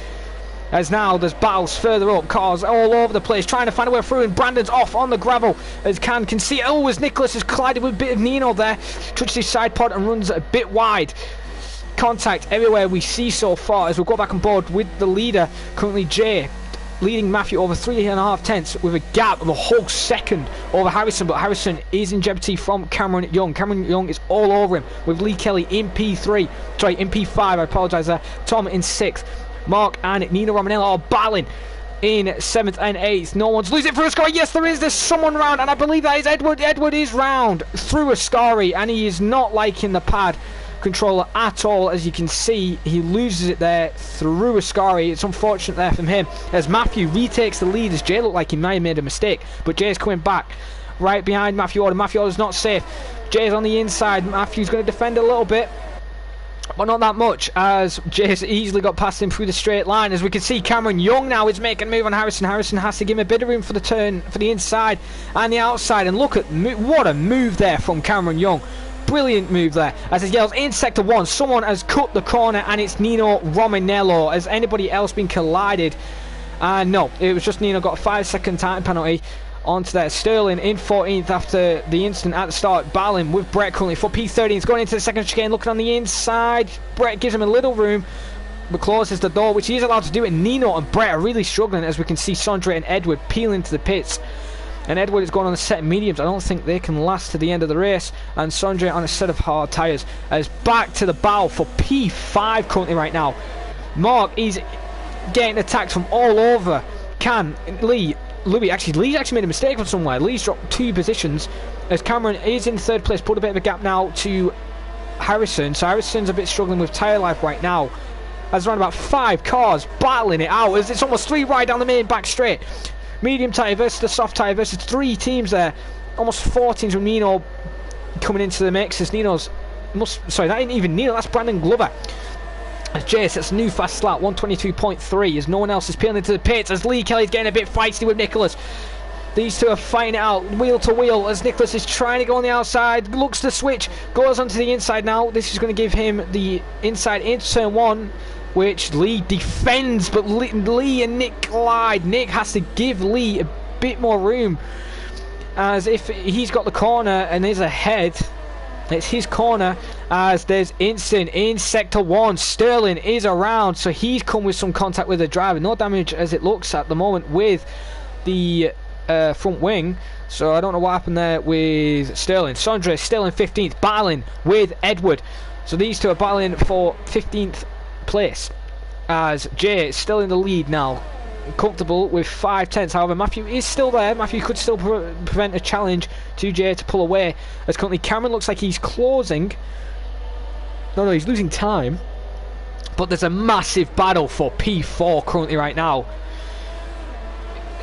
As now there's battles further up, cars all over the place trying to find a way through, and Brandon's off on the gravel as can see. Oh, as Nicholas has collided with a bit of Nino there, touches his side pod and runs a bit wide. Contact everywhere we see so far, as we'll go back on board with the leader, currently Jay, leading Matthew over 3.5 tenths with a gap of a whole second over Harrison, but Harrison is in jeopardy from Cameron Young. Cameron Young is all over him with Lee Kelly in P3, sorry, in P5, I apologise there. Tom in 6th. Mark and Nino Romanella are battling in 7th and 8th. No one's losing through Ascari. Yes, there's someone round, and I believe that is Edward. Edward is round through Ascari, and he is not liking the pad controller at all. As you can see, he loses it there through Ascari. It's unfortunate there from him, as Matthew retakes the lead, as Jay looked like he might have made a mistake, but Jay's coming back right behind Matthew Order. Matthew Order's not safe. Jay's on the inside. Matthew's going to defend a little bit, but not that much, as Jay's easily got past him through the straight line. As we can see, Cameron Young now is making a move on Harrison. Harrison has to give him a bit of room for the turn for the inside and the outside, and look at what a move there from Cameron Young. Brilliant move there, as it yells in sector 1, someone has cut the corner, and it's Nino Romanello. Has anybody else been collided And no, it was just Nino got a 5-second time penalty onto there. Sterling in 14th after the incident at the start, battling with Brett currently for P13. He's going into the second chicane, looking on the inside. Brett gives him a little room, but closes the door, which he is allowed to do it. Nino and Brett are really struggling, as we can see Sondre and Edward peeling to the pits. And Edward is going on a set of mediums. I don't think they can last to the end of the race. And Sondre on a set of hard tyres is back to the battle for P5 currently right now. Mark is getting attacked from all over. Lee's actually made a mistake from somewhere. Lee's dropped 2 positions as Cameron is in 3rd place. Put a bit of a gap now to Harrison. So Harrison's a bit struggling with tyre life right now. There's around about 5 cars battling it out as it's almost 3 right down the main back straight. Medium tyre versus the soft tyre versus 3 teams there. Almost 4 teams with Nino coming into the mix as sorry, that ain't even Nino, that's Brandon Glover. As Jay sets a new fast slap, 122.3, as no one else is peeling into the pits, as Lee Kelly's getting a bit feisty with Nicholas. These two are fighting it out, wheel to wheel, as Nicholas is trying to go on the outside, looks to switch, goes onto the inside now. This is going to give him the inside into turn 1, which Lee defends, but Lee and Nick collide. Nick has to give Lee a bit more room, as if he's got the corner and is ahead. It's his corner, as there's instant in sector 1. Sterling is around, so he's come with some contact with the driver. No damage as it looks at the moment with the front wing, so I don't know what happened there with Sterling. Sondre still in 15th, battling with Edward. So these two are battling for 15th place, as Jay is still in the lead now, comfortable with 5/10. However, Matthew is still there. Matthew could still prevent a challenge to Jay to pull away, as currently Cameron looks like he's closing. No, he's losing time, but there's a massive battle for P4 currently right now.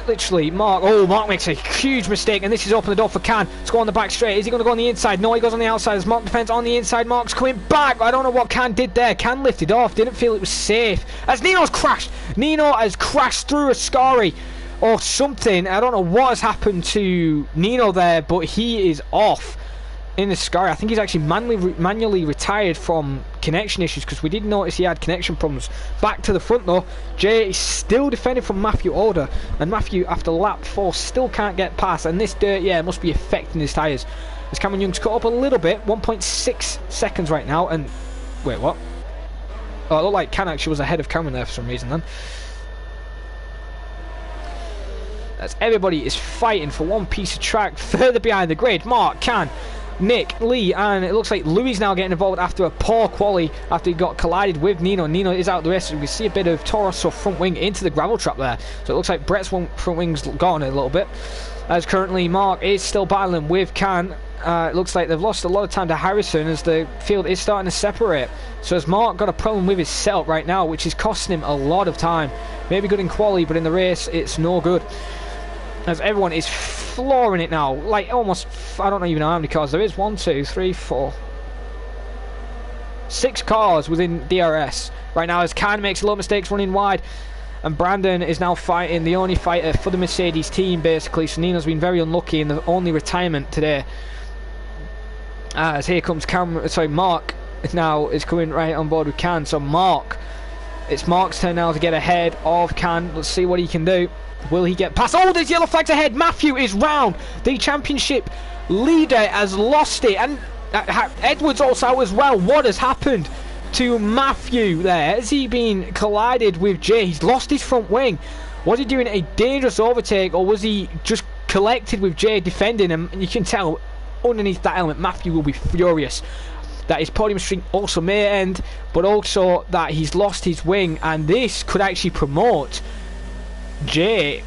Literally, Mark makes a huge mistake, and this is open the door for Can to go on the back straight. Is he going to go on the inside? No, he goes on the outside as Mark defends on the inside. Mark's coming back. I don't know what Can did there. Can lifted off, didn't feel it was safe, as Nino's crashed. Nino has crashed through a Scary or something. I don't know what has happened to Nino there, but he is off in the Scary. I think he's actually manually retired from connection issues, because we did notice he had connection problems. Back to the front though, Jay is still defending from Matthew Alder, and Matthew after lap 4 still can't get past, and this dirt must be affecting his tyres, as Cameron Young's cut up a little bit. 1.6 seconds right now, and wait, what? Oh, it looked like Can actually was ahead of Cameron there for some reason then, as everybody is fighting for one piece of track further behind the grid. Mark, Can, Nick, Lee, and it looks like Louis now getting involved after a poor quali, after he got collided with Nino. Nino is out the race, so we see a bit of Torosso front wing into the gravel trap there. So it looks like Brett's front wing's gone a little bit, as currently Mark is still battling with Can. It looks like they've lost a lot of time to Harrison, as the field is starting to separate. So has Mark got a problem with his setup right now, which is costing him a lot of time. Maybe good in quali, but in the race it's no good, as everyone is flooring it now. Like almost, I don't even know how many cars there is. 1, 2, 3, 4, 6 cars within DRS right now, as Can makes a lot of mistakes running wide, and Brandon is now fighting, the only fighter for the Mercedes team basically. So Nino's been very unlucky in the only retirement today, as here comes Mark now is coming right on board with Can. So it's Mark's turn now to get ahead of Can. Let's see what he can do. Will he get past? Oh, there's yellow flags ahead. Matthew is round. The championship leader has lost it, and Edwards also out as well. What has happened to Matthew there? Has he been collided with Jay? He's lost his front wing. Was he doing a dangerous overtake, or was he just collected with Jay defending him? And you can tell underneath that element Matthew will be furious that his podium streak also may end, but also that he's lost his wing, and this could actually promote Jay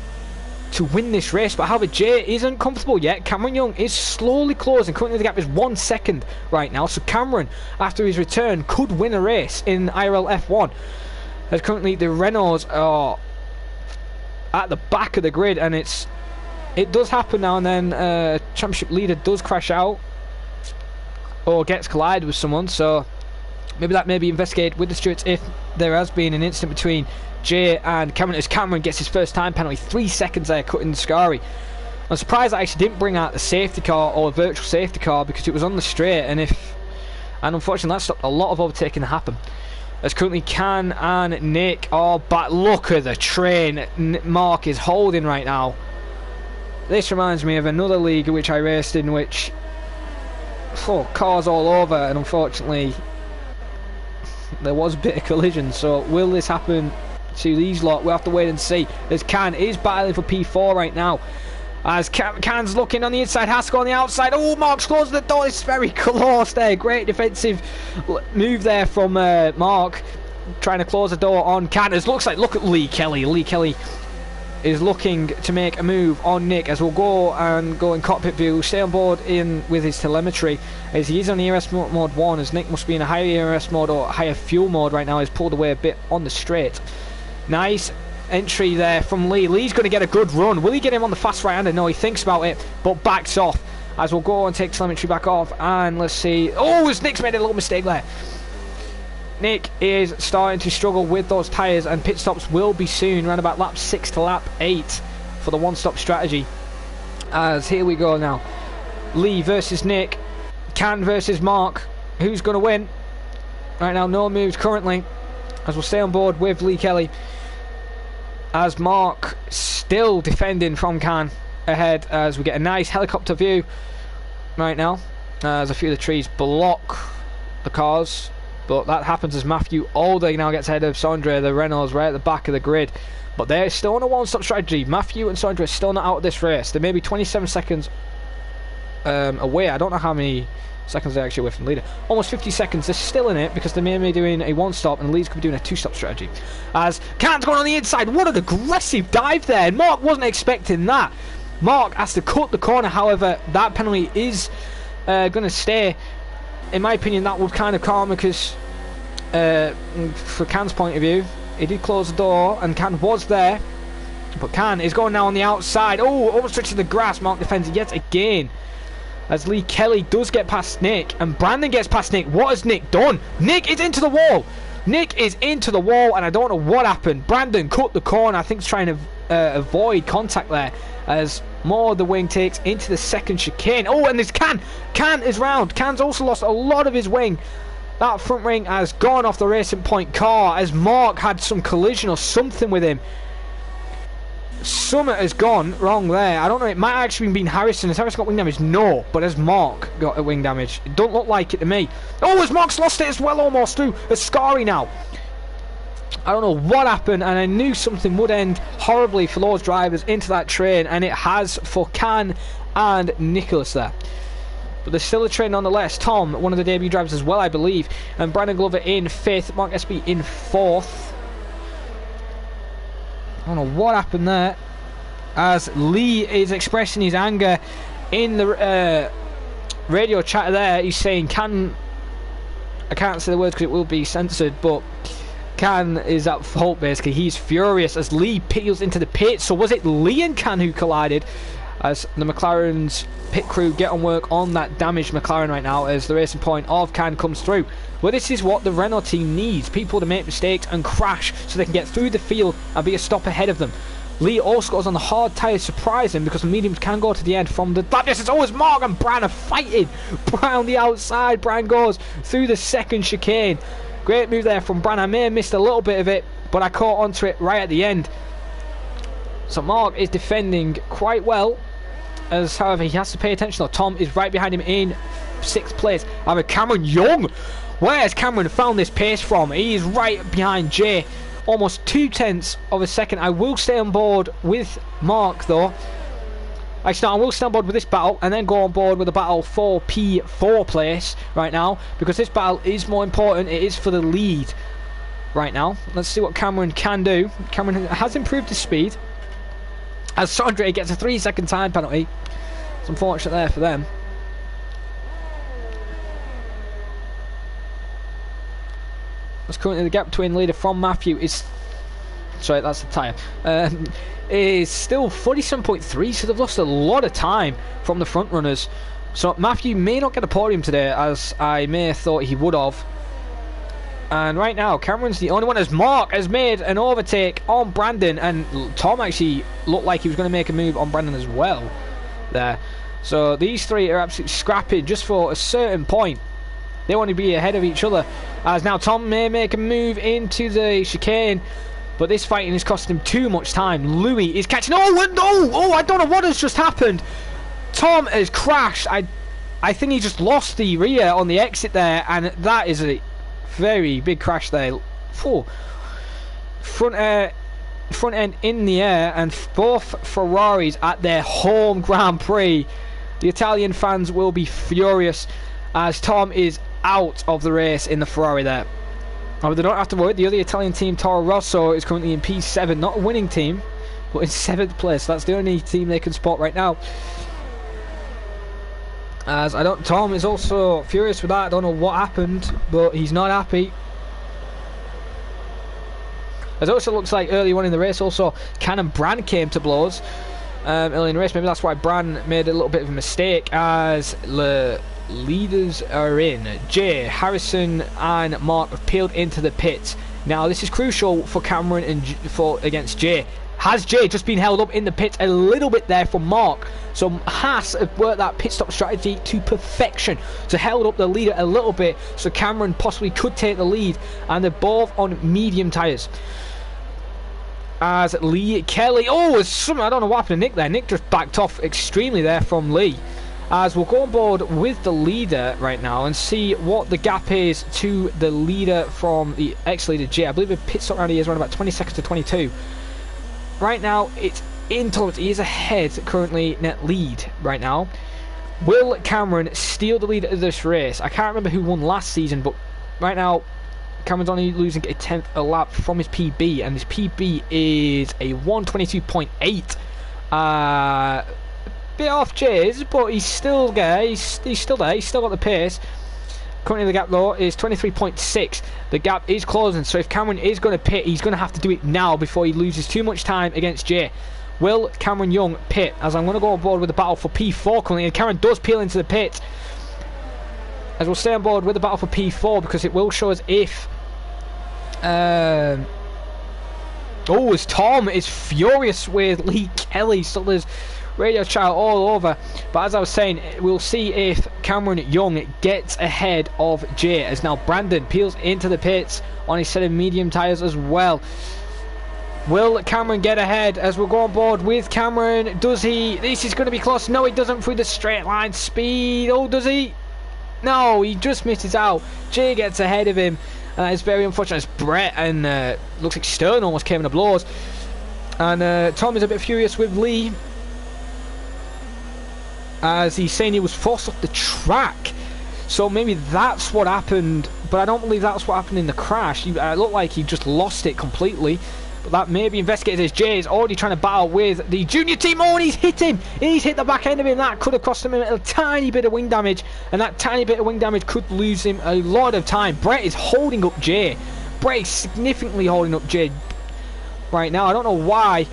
to win this race. But however, Jay isn't comfortable yet. Cameron Young is slowly closing. Currently the gap is 1 second right now, so Cameron after his return could win a race in IRL F1, as currently the Renaults are at the back of the grid, and it does happen now and then. Championship leader does crash out or gets collided with someone, so maybe that may be investigated with the stewards if there has been an incident between Jay and Cameron, as Cameron gets his first time penalty. 3 seconds there cutting the Scary. I'm surprised I actually didn't bring out the safety car or a virtual safety car, because it was on the straight, and unfortunately that stopped a lot of overtaking to happen. As currently Can and Nick are back. Look at the train Mark is holding right now. This reminds me of another league which I raced in, which cars all over, and unfortunately there was a bit of collision. So will this happen to these lot? We'll have to wait and see. As Can is battling for P4 right now. As Can's looking on the inside, has to go on the outside. Oh, Mark's closed the door. It's very close there. Great defensive move there from Mark, trying to close the door on Can. It looks like, look at Lee Kelly. Lee Kelly is looking to make a move on Nick, as we'll go in cockpit view. Stay on board in with his telemetry, as he is on ERS mode 1, as Nick must be in a higher ERS mode or higher fuel mode right now. He's pulled away a bit on the straight. Nice entry there from Lee. Lee's going to get a good run. Will he get him on the fast right-hander? No, he thinks about it, but backs off, as we'll go and take telemetry back off. And let's see. Oh, as Nick's made a little mistake there. Nick is starting to struggle with those tyres, and pit stops will be soon, around about lap 6 to lap 8 for the one-stop strategy. As here we go now. Lee versus Nick. Can versus Mark. Who's going to win? Right now, no moves currently, as we'll stay on board with Lee Kelly. As Mark still defending from Can ahead, as we get a nice helicopter view right now, as a few of the trees block the cars, but that happens as Matthew Alder now gets ahead of Sondre, the Renaults, right at the back of the grid. But they're still on a one-stop strategy. Matthew and Sondre are still not out of this race. They may be 27 seconds away. I don't know how many seconds they're actually away from the leader. Almost 50 seconds. They're still in it, because they may be doing a one-stop and Leeds could be doing a two-stop strategy. As Can's going on the inside. What an aggressive dive there. Mark wasn't expecting that. Mark has to cut the corner. However, that penalty is going to stay. In my opinion, that would kind of calm, because for Can's point of view, he did close the door and Can was there, but Can is going now on the outside. Oh, almost touching the grass. Mark defends yet again, as Lee Kelly does get past Nick, and Brandon gets past Nick. What has Nick done? Nick is into the wall. Nick is into the wall, and I don't know what happened. Brandon cut the corner. I think he's trying to avoid contact there, as more of the wing takes into the second chicane. Oh, and there's Can. Can is round. Can's also lost a lot of his wing. That front ring has gone off the Racing Point car, as Mark had some collision or something with him. Something has gone wrong there. I don't know. It might actually been Harrison. Has Harrison got wing damage? No. But has Mark got a wing damage? It don't look like it to me. Oh, has Mark's lost it as well, almost through. It's Scary now. I don't know what happened, and I knew something would end horribly for those drivers into that train, and it has for Can and Nicholas there. But there's still a train nonetheless. Tom, one of the debut drivers as well, I believe, and Brandon Glover in 5th, Mark SB in 4th. I don't know what happened there, as Lee is expressing his anger in the radio chat there. He's saying I can't say the words because it will be censored, but Can is at fault basically. He's furious as Lee peels into the pit. So was it Lee and Can who collided, as the McLaren's pit crew get on work on that damaged McLaren right now, as the Racing Point of Can comes through. Well, this is what the Renault team needs: people to make mistakes and crash so they can get through the field and be a stop ahead of them. Lee also goes on the hard tyres, surprising, because the mediums can go to the end from the distance. Oh, it's Mark and Bran are fighting. Bran on the outside. Bran goes through the second chicane. Great move there from Bran. I may have missed a little bit of it, but I caught onto it right at the end. So Mark is defending quite well, as however he has to pay attention though. Tom is right behind him in 6th place. However, Cameron Young, where has Cameron found this pace from? He is right behind Jay, almost 0.2 of a second. I will stay on board with Mark though. Actually, no, I will stay on board with this battle and then go on board with the battle for P4 place right now, because this battle is more important. It is for the lead right now. Let's see what Cameron can do. Cameron has improved his speed, as Sondre gets a 3-second time penalty. It's unfortunate there for them. That's currently the gap between leader from Matthew is... Sorry, that's the tyre. Is still 47.3, so they've lost a lot of time from the front runners. So Matthew may not get a podium today, as I may have thought he would have. And right now, Cameron's the only one, as Mark has made an overtake on Brandon, and Tom actually looked like he was going to make a move on Brandon as well there. So these three are absolutely scrapping just for a certain point. They want to be ahead of each other, As now Tom may make a move into the chicane, but this fighting is costing him too much time. Louis is catching. Oh no! Oh, I don't know what has just happened. Tom has crashed. I think he just lost the rear on the exit there, and that is a very big crash there. Front end in the air, and both Ferraris at their home Grand Prix. The Italian fans will be furious as Tom is out of the race in the Ferrari there. Oh, they don't have to worry. The other Italian team, Toro Rosso, is currently in P7, not a winning team, but in 7th place. That's the only team they can spot right now. As Tom is also furious with that. I don't know what happened, but he's not happy. As it also looks like early on in the race, also Can and Bran came to blows early in the race. Maybe that's why Bran made a little bit of a mistake, as the leaders are in. Jay, Harrison and Mark have peeled into the pits. Now this is crucial for Cameron and against Jay. Has Jay just been held up in the pits a little bit there from Mark? So Haas have worked that pit stop strategy to perfection, to held up the leader a little bit, so Cameron possibly could take the lead, and they're both on medium tyres. As Lee Kelly, I don't know what happened to Nick there. Nick just backed off extremely there from Lee. As we'll go on board with the leader right now and see what the gap is to the leader from the ex-leader Jay. I believe the pit stop around here is around about 20 seconds to 22. Right now it's in total. He is ahead currently net lead right now. Will Cameron steal the lead of this race? I can't remember who won last season, but right now Cameron's only losing a 10th a lap from his PB, and his PB is a 122.8. Bit off Jay's, but he's still there. He's still there. He's still got the pace. Currently the gap though is 23.6. The gap is closing, so if Cameron is going to pit, he's going to have to do it now before he loses too much time against Jay. Will Cameron Young pit? As I'm going to go on board with the battle for P4 currently, and Cameron does peel into the pit. As we'll stay on board with the battle for P4 because it will show us if as Tom is furious with Lee Kelly, so there's radio chat all over. But as I was saying, we'll see if Cameron Young gets ahead of Jay, as now Brandon peels into the pits on his set of medium tyres as well. Will Cameron get ahead as we'll go on board with Cameron? Does he? This is going to be close. No, he doesn't through the straight line speed. Oh, does he? No, he just misses out. Jay gets ahead of him. It's very unfortunate as Brett and looks like Stern almost came in the blows. And Tom is a bit furious with Lee, as he's saying he was forced off the track. So maybe that's what happened, but I don't believe that's what happened in the crash. It looked like he just lost it completely. But that may be investigated, as Jay is already trying to battle with the junior team. Oh, and he's hit him. He's hit the back end of him. That could have cost him a tiny bit of wing damage, and that tiny bit of wing damage could lose him a lot of time. Brett is holding up Jay. Brett is significantly holding up Jay right now. I don't know why.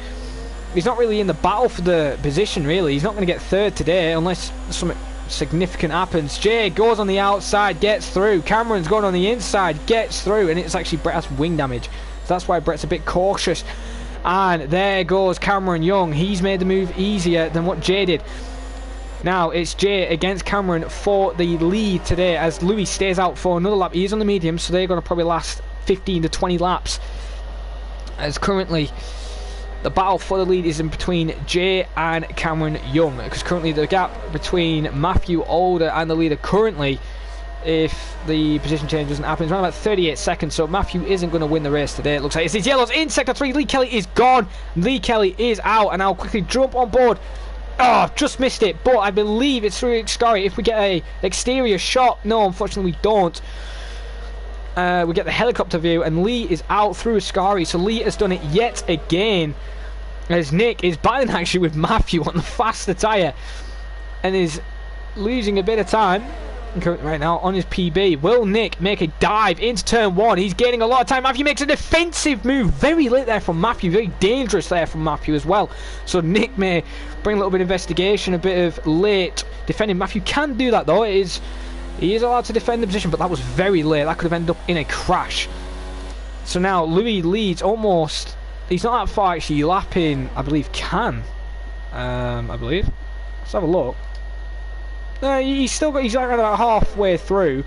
He's not really in the battle for the position, really. He's not going to get third today unless something significant happens. Jay goes on the outside, gets through. Cameron's going on the inside, gets through, and it's actually Brett has wing damage. So that's why Brett's a bit cautious. And there goes Cameron Young. He's made the move easier than what Jay did. Now it's Jay against Cameron for the lead today, as Louis stays out for another lap. He is on the medium, so they're going to probably last 15 to 20 laps. As currently the battle for the lead is in between Jay and Cameron Young, because currently the gap between Matthew Alder and the leader currently, if the position change doesn't happen, it's around about 38 seconds, so Matthew isn't going to win the race today. It looks like it's his yellows in sector 3. Lee Kelly is gone. Lee Kelly is out, and I'll quickly jump on board. Oh, just missed it, but I believe it's through Excari. If we get a exterior shot, no, unfortunately we don't. We get the helicopter view, and Lee is out through Excari, so Lee has done it yet again, as Nick is battling actually with Matthew on the faster tyre and is losing a bit of time right now on his PB. Will Nick make a dive into turn 1? He's gaining a lot of time. Matthew makes a defensive move. Very late there from Matthew. Very dangerous there from Matthew as well. So Nick may bring a little bit of investigation, a bit of late defending. Matthew can do that though. He is allowed to defend the position, but that was very late. That could have ended up in a crash. So now Louis leads almost. He's not that far actually. Lapping, I believe, I believe. Let's have a look. No, he's still got. He's like about halfway through.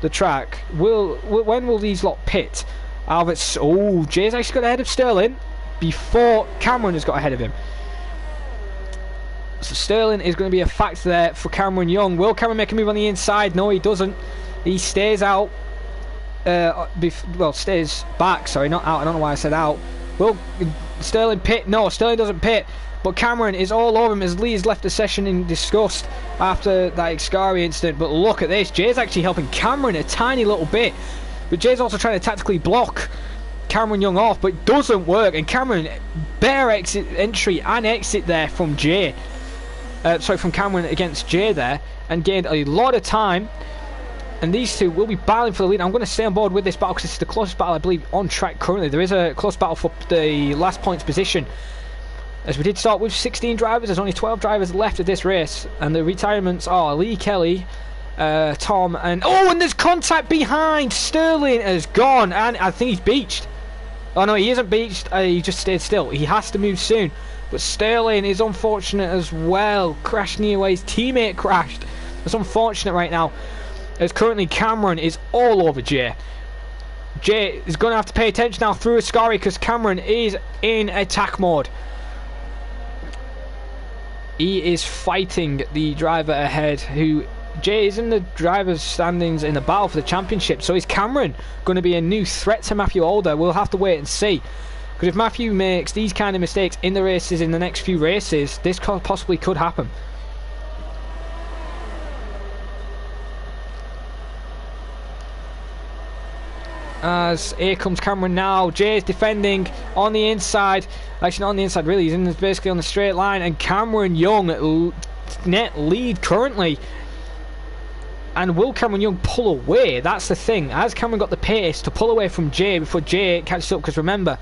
the track. When will these lot pit? Oh, Jay's actually got ahead of Sterling before Cameron has got ahead of him. So Sterling is going to be a factor there for Cameron Young. Will Cameron make a move on the inside? No, he doesn't. He stays out. Well, stays back. Sorry, not out. I don't know why I said out. Will Sterling pit? No, Sterling doesn't pit. But Cameron is all over him as Lee has left the session in disgust after that Excari incident. But look at this. Jay's actually helping Cameron a tiny little bit. But Jay's also trying to tactically block Cameron Young off, but it doesn't work. And Cameron, better entry and exit there from Jay. From Cameron against Jay there, and gained a lot of time. And these two will be battling for the lead. I'm going to stay on board with this battle because it's the closest battle I believe on track currently. There is a close battle for the last points position. As we did start with 16 drivers, there's only 12 drivers left of this race, and the retirements are Lee Kelly, Tom, and and there's contact behind. Sterling has gone, and I think he's beached. Oh no, he isn't beached. He just stayed still. He has to move soon. But Sterling is unfortunate as well. Crashed near where his teammate crashed. It's unfortunate right now, as currently Cameron is all over Jay. Jay is going to have to pay attention now through Ascari because Cameron is in attack mode. He is fighting the driver ahead, who Jay is in the driver's standings in the battle for the championship. So is Cameron going to be a new threat to Matthew Alder? We'll have to wait and see. Because if Matthew makes these kind of mistakes in the races, in the next few races, this possibly could happen. As here comes Cameron now. Jay's defending on the inside. Actually, not on the inside, really. He's basically on the straight line. And Cameron Young net lead currently. And will Cameron Young pull away? That's the thing. Has Cameron got the pace to pull away from Jay before Jay catches up? Because remember,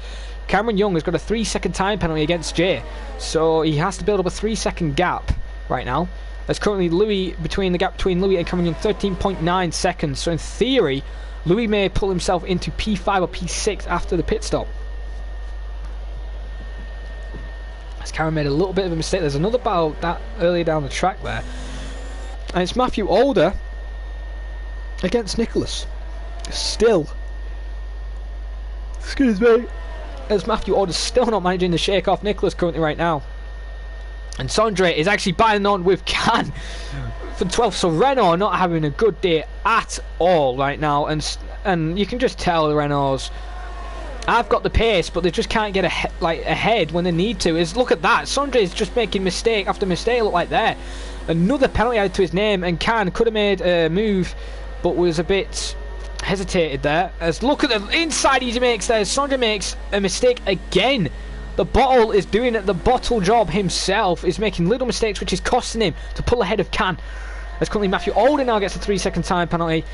Cameron Young has got a 3-second time penalty against Jay. So he has to build up a 3-second gap right now. There's currently the gap between Louis and Cameron Young, 13.9 seconds. So in theory, Louis may pull himself into P5 or P6 after the pit stop. As Cameron made a little bit of a mistake. There's another battle that earlier down the track there. And it's Matthew Alder against Nicholas. Still. Excuse me. As Matthew Alder's still not managing to shake off Nicholas currently right now. And Sondre is actually battling on with Can for 12th. So Renault not having a good day at all right now. And you can just tell the Renaults have got the pace, but they just can't get ahead when they need to. Look at that. Sondre is just making mistake after mistake. Look like there. Another penalty added to his name, and Can could have made a move, but was a bit hesitated there. As look at the inside he makes there. Sondre makes a mistake again. The bottle is doing it. The bottle job himself is making little mistakes, which is costing him to pull ahead of Can. As currently Matthew Alder now gets a 3-second time penalty,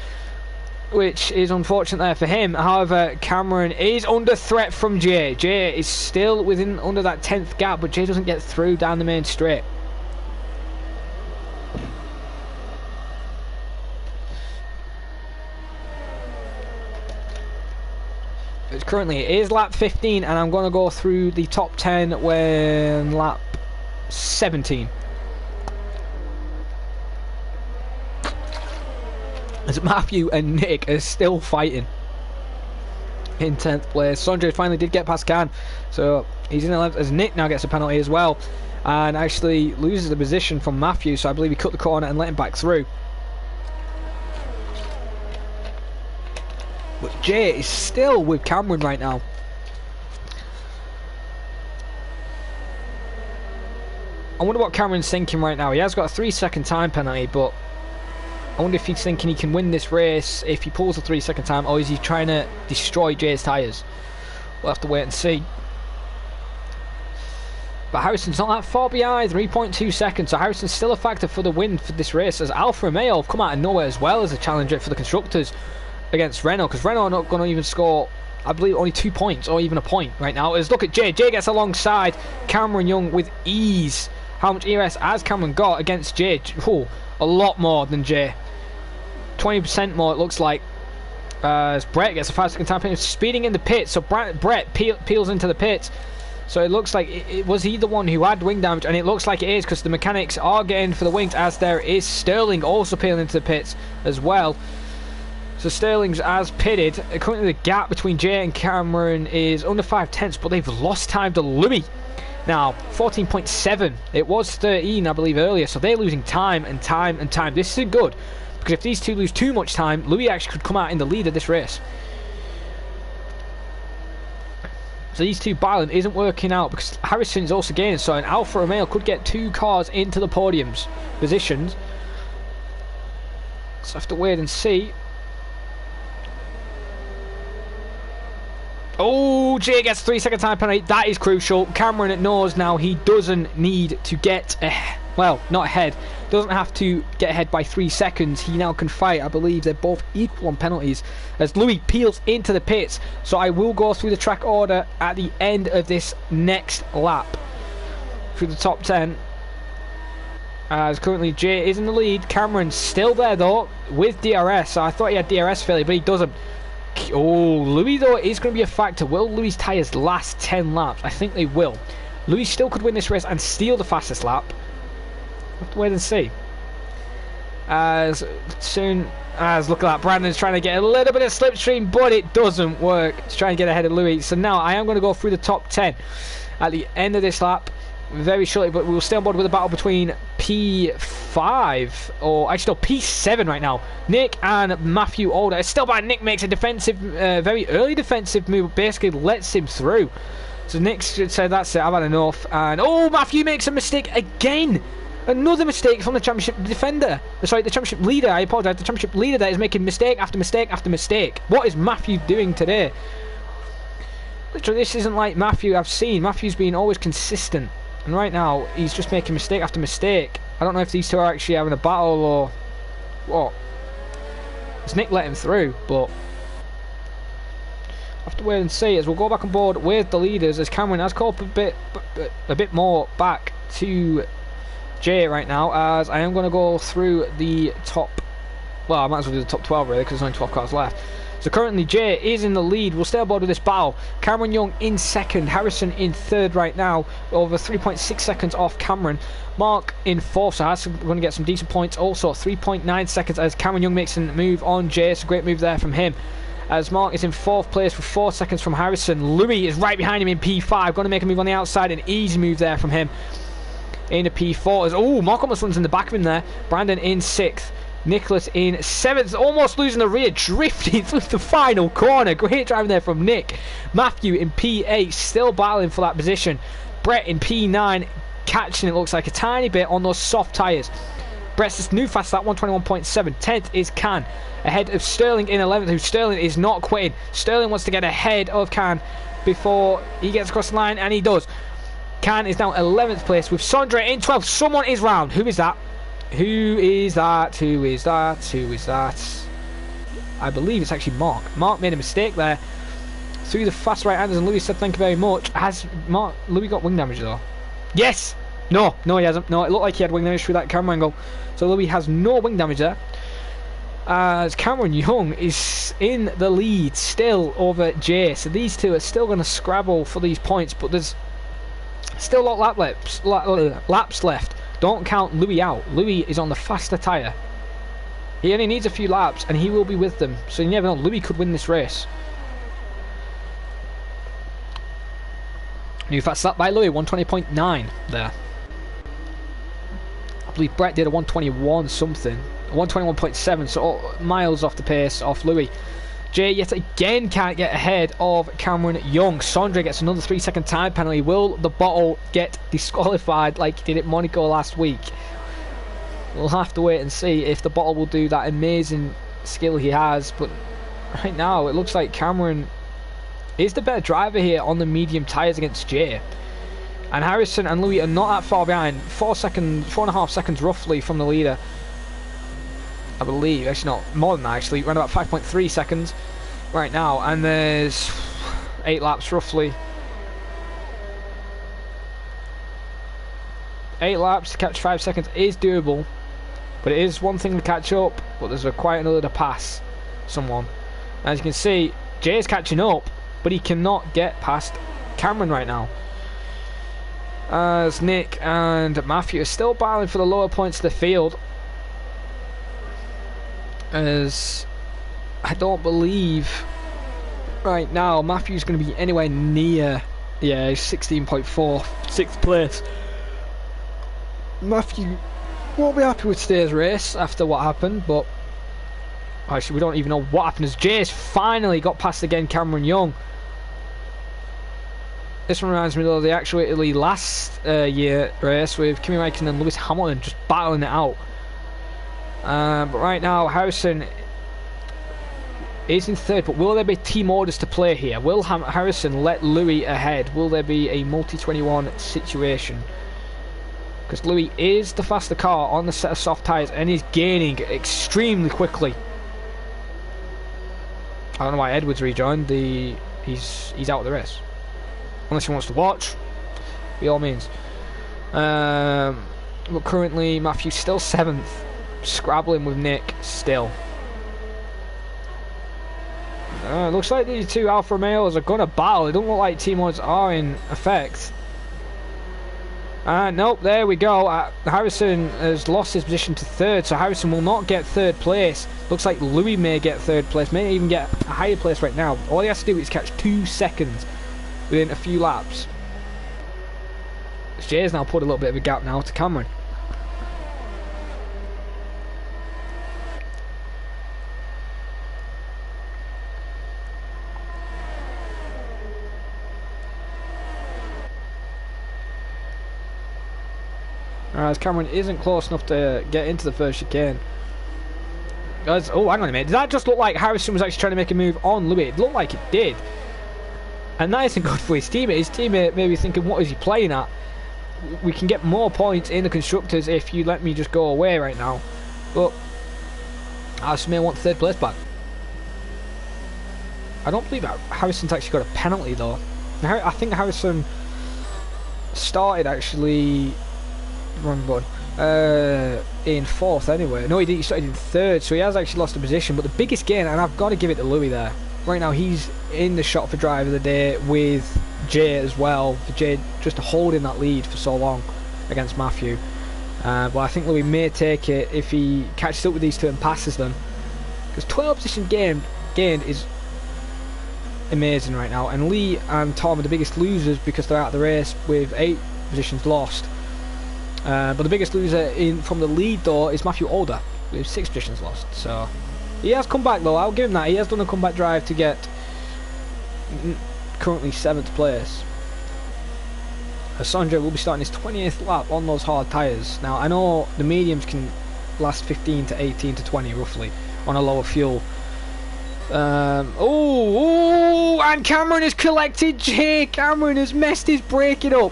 which is unfortunate there for him. However, Cameron is under threat from Jay. Jay is still under that 10th gap, but Jay doesn't get through down the main straight. Currently it is lap 15, and I'm going to go through the top 10 when lap 17. As Matthew and Nick are still fighting in 10th place. Sondre finally did get past Can, so he's in 11th, as Nick now gets a penalty as well, and actually loses the position from Matthew, so I believe he cut the corner and let him back through. But Jay is still with Cameron right now. I wonder what Cameron's thinking right now. He has got a 3-second time penalty, but I wonder if he's thinking he can win this race if he pulls a 3-second time, or is he trying to destroy Jay's tyres? We'll have to wait and see. But Harrison's not that far behind, 3.2 seconds, so Harrison's still a factor for the win for this race, as Alfa Romeo have come out of nowhere as well as a challenger for the constructors against Renault, because Renault are not going to even score, I believe, only 2 points or even a point right now. As look at Jay. Jay gets alongside Cameron Young with ease. How much ERS has Cameron got against Jay? Oh, a lot more than Jay. 20% more it looks like. As Brett gets a 5-second time penalty, speeding in the pits. So Brett peels into the pits. So it looks like it was he the one who had wing damage, and it looks like it is, because the mechanics are getting for the wings, as there is Sterling also peeling into the pits as well. So Sterling's as pitted. Currently the gap between Jay and Cameron is under 5/10, but they've lost time to Louis. Now, 14.7. It was 13, I believe, earlier, so they're losing time and time and time. This isn't good, because if these two lose too much time, Louis actually could come out in the lead of this race. So these two battling isn't working out, because Harrison's also gaining, so an Alfa Romeo could get 2 cars into the podiums positions. So I have to wait and see. Oh, Jay gets 3-second time penalty. That is crucial. Cameron knows now he doesn't need to get well, not ahead. Doesn't have to get ahead by 3 seconds. He now can fight. I believe they're both equal on penalties as Louis peels into the pits. So I will go through the track order at the end of this next lap through the top 10. As currently Jay is in the lead. Cameron's still there though with DRS. So I thought he had DRS failure, but he doesn't. Oh, Louis though is going to be a factor. Will Louis' tyres last 10 laps? I think they will. Louis still could win this race and steal the fastest lap. We'll have to wait and see. As soon as, look at that, Brandon's trying to get a little bit of slipstream, but it doesn't work to try and get ahead of Louis. So now I am going to go through the top 10 at the end of this lap very shortly, but we'll stay on board with a battle between P5, or actually no, P7 right now. Nick and Matthew Alder. It's still by Nick makes a defensive, very early defensive move, basically lets him through. So Nick should say, that's it, I've had enough. And oh, Matthew makes a mistake again. Another mistake from the championship defender. Sorry, the championship leader, I apologise. The championship leader there is making mistake after mistake after mistake. What is Matthew doing today? Literally, this isn't like Matthew I've seen. Matthew's been always consistent. And right now, he's just making mistake after mistake. I don't know if these two are actually having a battle or what. As Nick let him through, but I have to wait and see as we'll go back on board with the leaders as Cameron has called a bit more back to Jay right now, as I am going to go through the top, well, I might as well do the top 12 really, because there's only 12 cars left. So currently Jay is in the lead. We'll stay on board with this battle. Cameron Young in second, Harrison in third right now, over 3.6 seconds off Cameron. Mark in fourth, so that's going to get some decent points. Also 3.9 seconds as Cameron Young makes a move on Jay. It's a great move there from him. As Mark is in fourth place with 4 seconds from Harrison. Louis is right behind him in P5, going to make a move on the outside. An easy move there from him into P4. As, oh, Mark almost runs in the back of him there. Brandon in 6th. Nicholas in 7th, almost losing the rear, drifting through the final corner. Great driving there from Nick. Matthew in P8, still battling for that position. Brett in P9, catching it looks like a tiny bit on those soft tyres. Brett's new fast lap, 121.7. 10th is Can, ahead of Sterling in 11th, who Sterling is not quitting. Sterling wants to get ahead of Can before he gets across the line, and he does. Can is now 11th place with Sondre in 12th. Someone is round. Who is that? Who is that? Who is that? Who is that? I believe it's actually Mark. Mark made a mistake there through the fast right-handers, and Louis said thank you very much. Has Louis got wing damage though? Yes! No, he hasn't. No, it looked like he had wing damage through that camera angle. So Louis has no wing damage there. As Cameron Young is in the lead still over Jay. So these two are still going to scrabble for these points, but there's still a lot of laps left. Don't count Louis out. Louis is on the faster tyre. He only needs a few laps and he will be with them. So you never know, Louis could win this race. New fast lap by Louis, 120.9 there. I believe Brett did a 121 something. 121.7, so miles off the pace off Louis. Jay yet again can't get ahead of Cameron Young. Sondre gets another 3-second time penalty. Will the bottle get disqualified like he did at Monaco last week? We'll have to wait and see if the bottle will do that amazing skill he has. But right now it looks like Cameron is the better driver here on the medium tyres against Jay. And Harrison and Louis are not that far behind. 4.5 seconds roughly from the leader, I believe. Actually not, more than that actually, around about 5.3 seconds right now, and there's 8 laps roughly. 8 laps to catch 5 seconds is doable, but it is one thing to catch up, but there's quite another to pass someone. As you can see, Jay's catching up, but he cannot get past Cameron right now. As Nick and Matthew are still battling for the lower points of the field. As I don't believe right now Matthew's going to be anywhere near. Yeah, he's 16.4, 6th place. Matthew won't be happy with today's race after what happened, but actually we don't even know what happened as Jay's finally got past again Cameron Young. This one reminds me of the actual Italy last year race with Kimi Räikkönen and Lewis Hamilton just battling it out. But right now Harrison is in 3rd, but will there be team orders to play here? Will Harrison let Louis ahead? Will there be a multi-21 situation? Because Louis is the faster car on the set of soft tyres and is gaining extremely quickly. I don't know why Edwards rejoined. He's out of the race. Unless he wants to watch, by all means. But currently Matthew's still 7th, scrabbling with Nick still. Looks like these two Alfa Romeos are going to battle. It doesn't look like team orders are in effect. Nope, there we go. Harrison has lost his position to 3rd, so Harrison will not get 3rd place. Looks like Louis may get 3rd place, may even get a higher place right now. All he has to do is catch 2 seconds within a few laps. Jay's now put a little bit of a gap now to Cameron. As Cameron isn't close enough to get into the first chicane. Oh, hang on a minute. Did that just look like Harrison was actually trying to make a move on Louis? It looked like it did. And that isn't good for his teammate. His teammate may be thinking, what is he playing at? We can get more points in the constructors if you let me just go away right now. But Harrison may want 3rd place back. I don't believe Harrison's actually got a penalty though. I think Harrison started actually wrong button. In 4th anyway. No, he started in 3rd, so he has actually lost a position. But the biggest gain, and I've got to give it to Louis there. Right now, he's in the shot for driver of the day with Jay as well. For Jay just holding that lead for so long against Matthew. But I think Louis may take it if he catches up with these two and passes them. Because 12 position gained is amazing right now. And Lee and Tom are the biggest losers because they're out of the race with 8 positions lost. But the biggest loser from the lead though is Matthew Alder with 6 positions lost. So he has come back though, I'll give him that. He has done a comeback drive to get currently 7th place. Sondre will be starting his 20th lap on those hard tyres. Now I know the mediums can last 15 to 18 to 20 roughly on a lower fuel. And Cameron has collected Jay. Cameron has messed his braking up.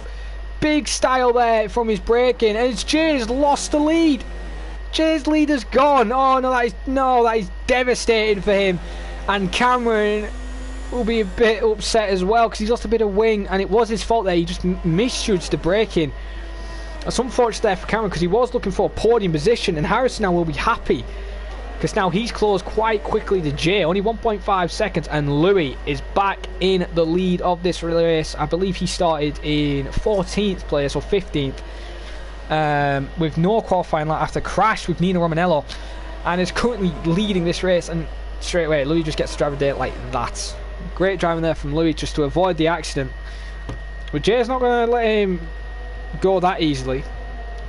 Big style there from his braking, and it's Jay's lost the lead. Jay's lead has gone. Oh no, that is devastating for him. And Cameron will be a bit upset as well because he's lost a bit of wing, and it was his fault there. He just misjudged the braking. That's unfortunate there for Cameron because he was looking for a podium position, and Harrison now will be happy because now he's closed quite quickly to Jay, only 1.5 seconds, and Louis is back in the lead of this race. I believe he started in 14th place or 15th with no qualifying lap after crash with Nino Romanello, and is currently leading this race. And straight away Louis just gets the driver date like that. Great driving there from Louis just to avoid the accident, but Jay's not going to let him go that easily.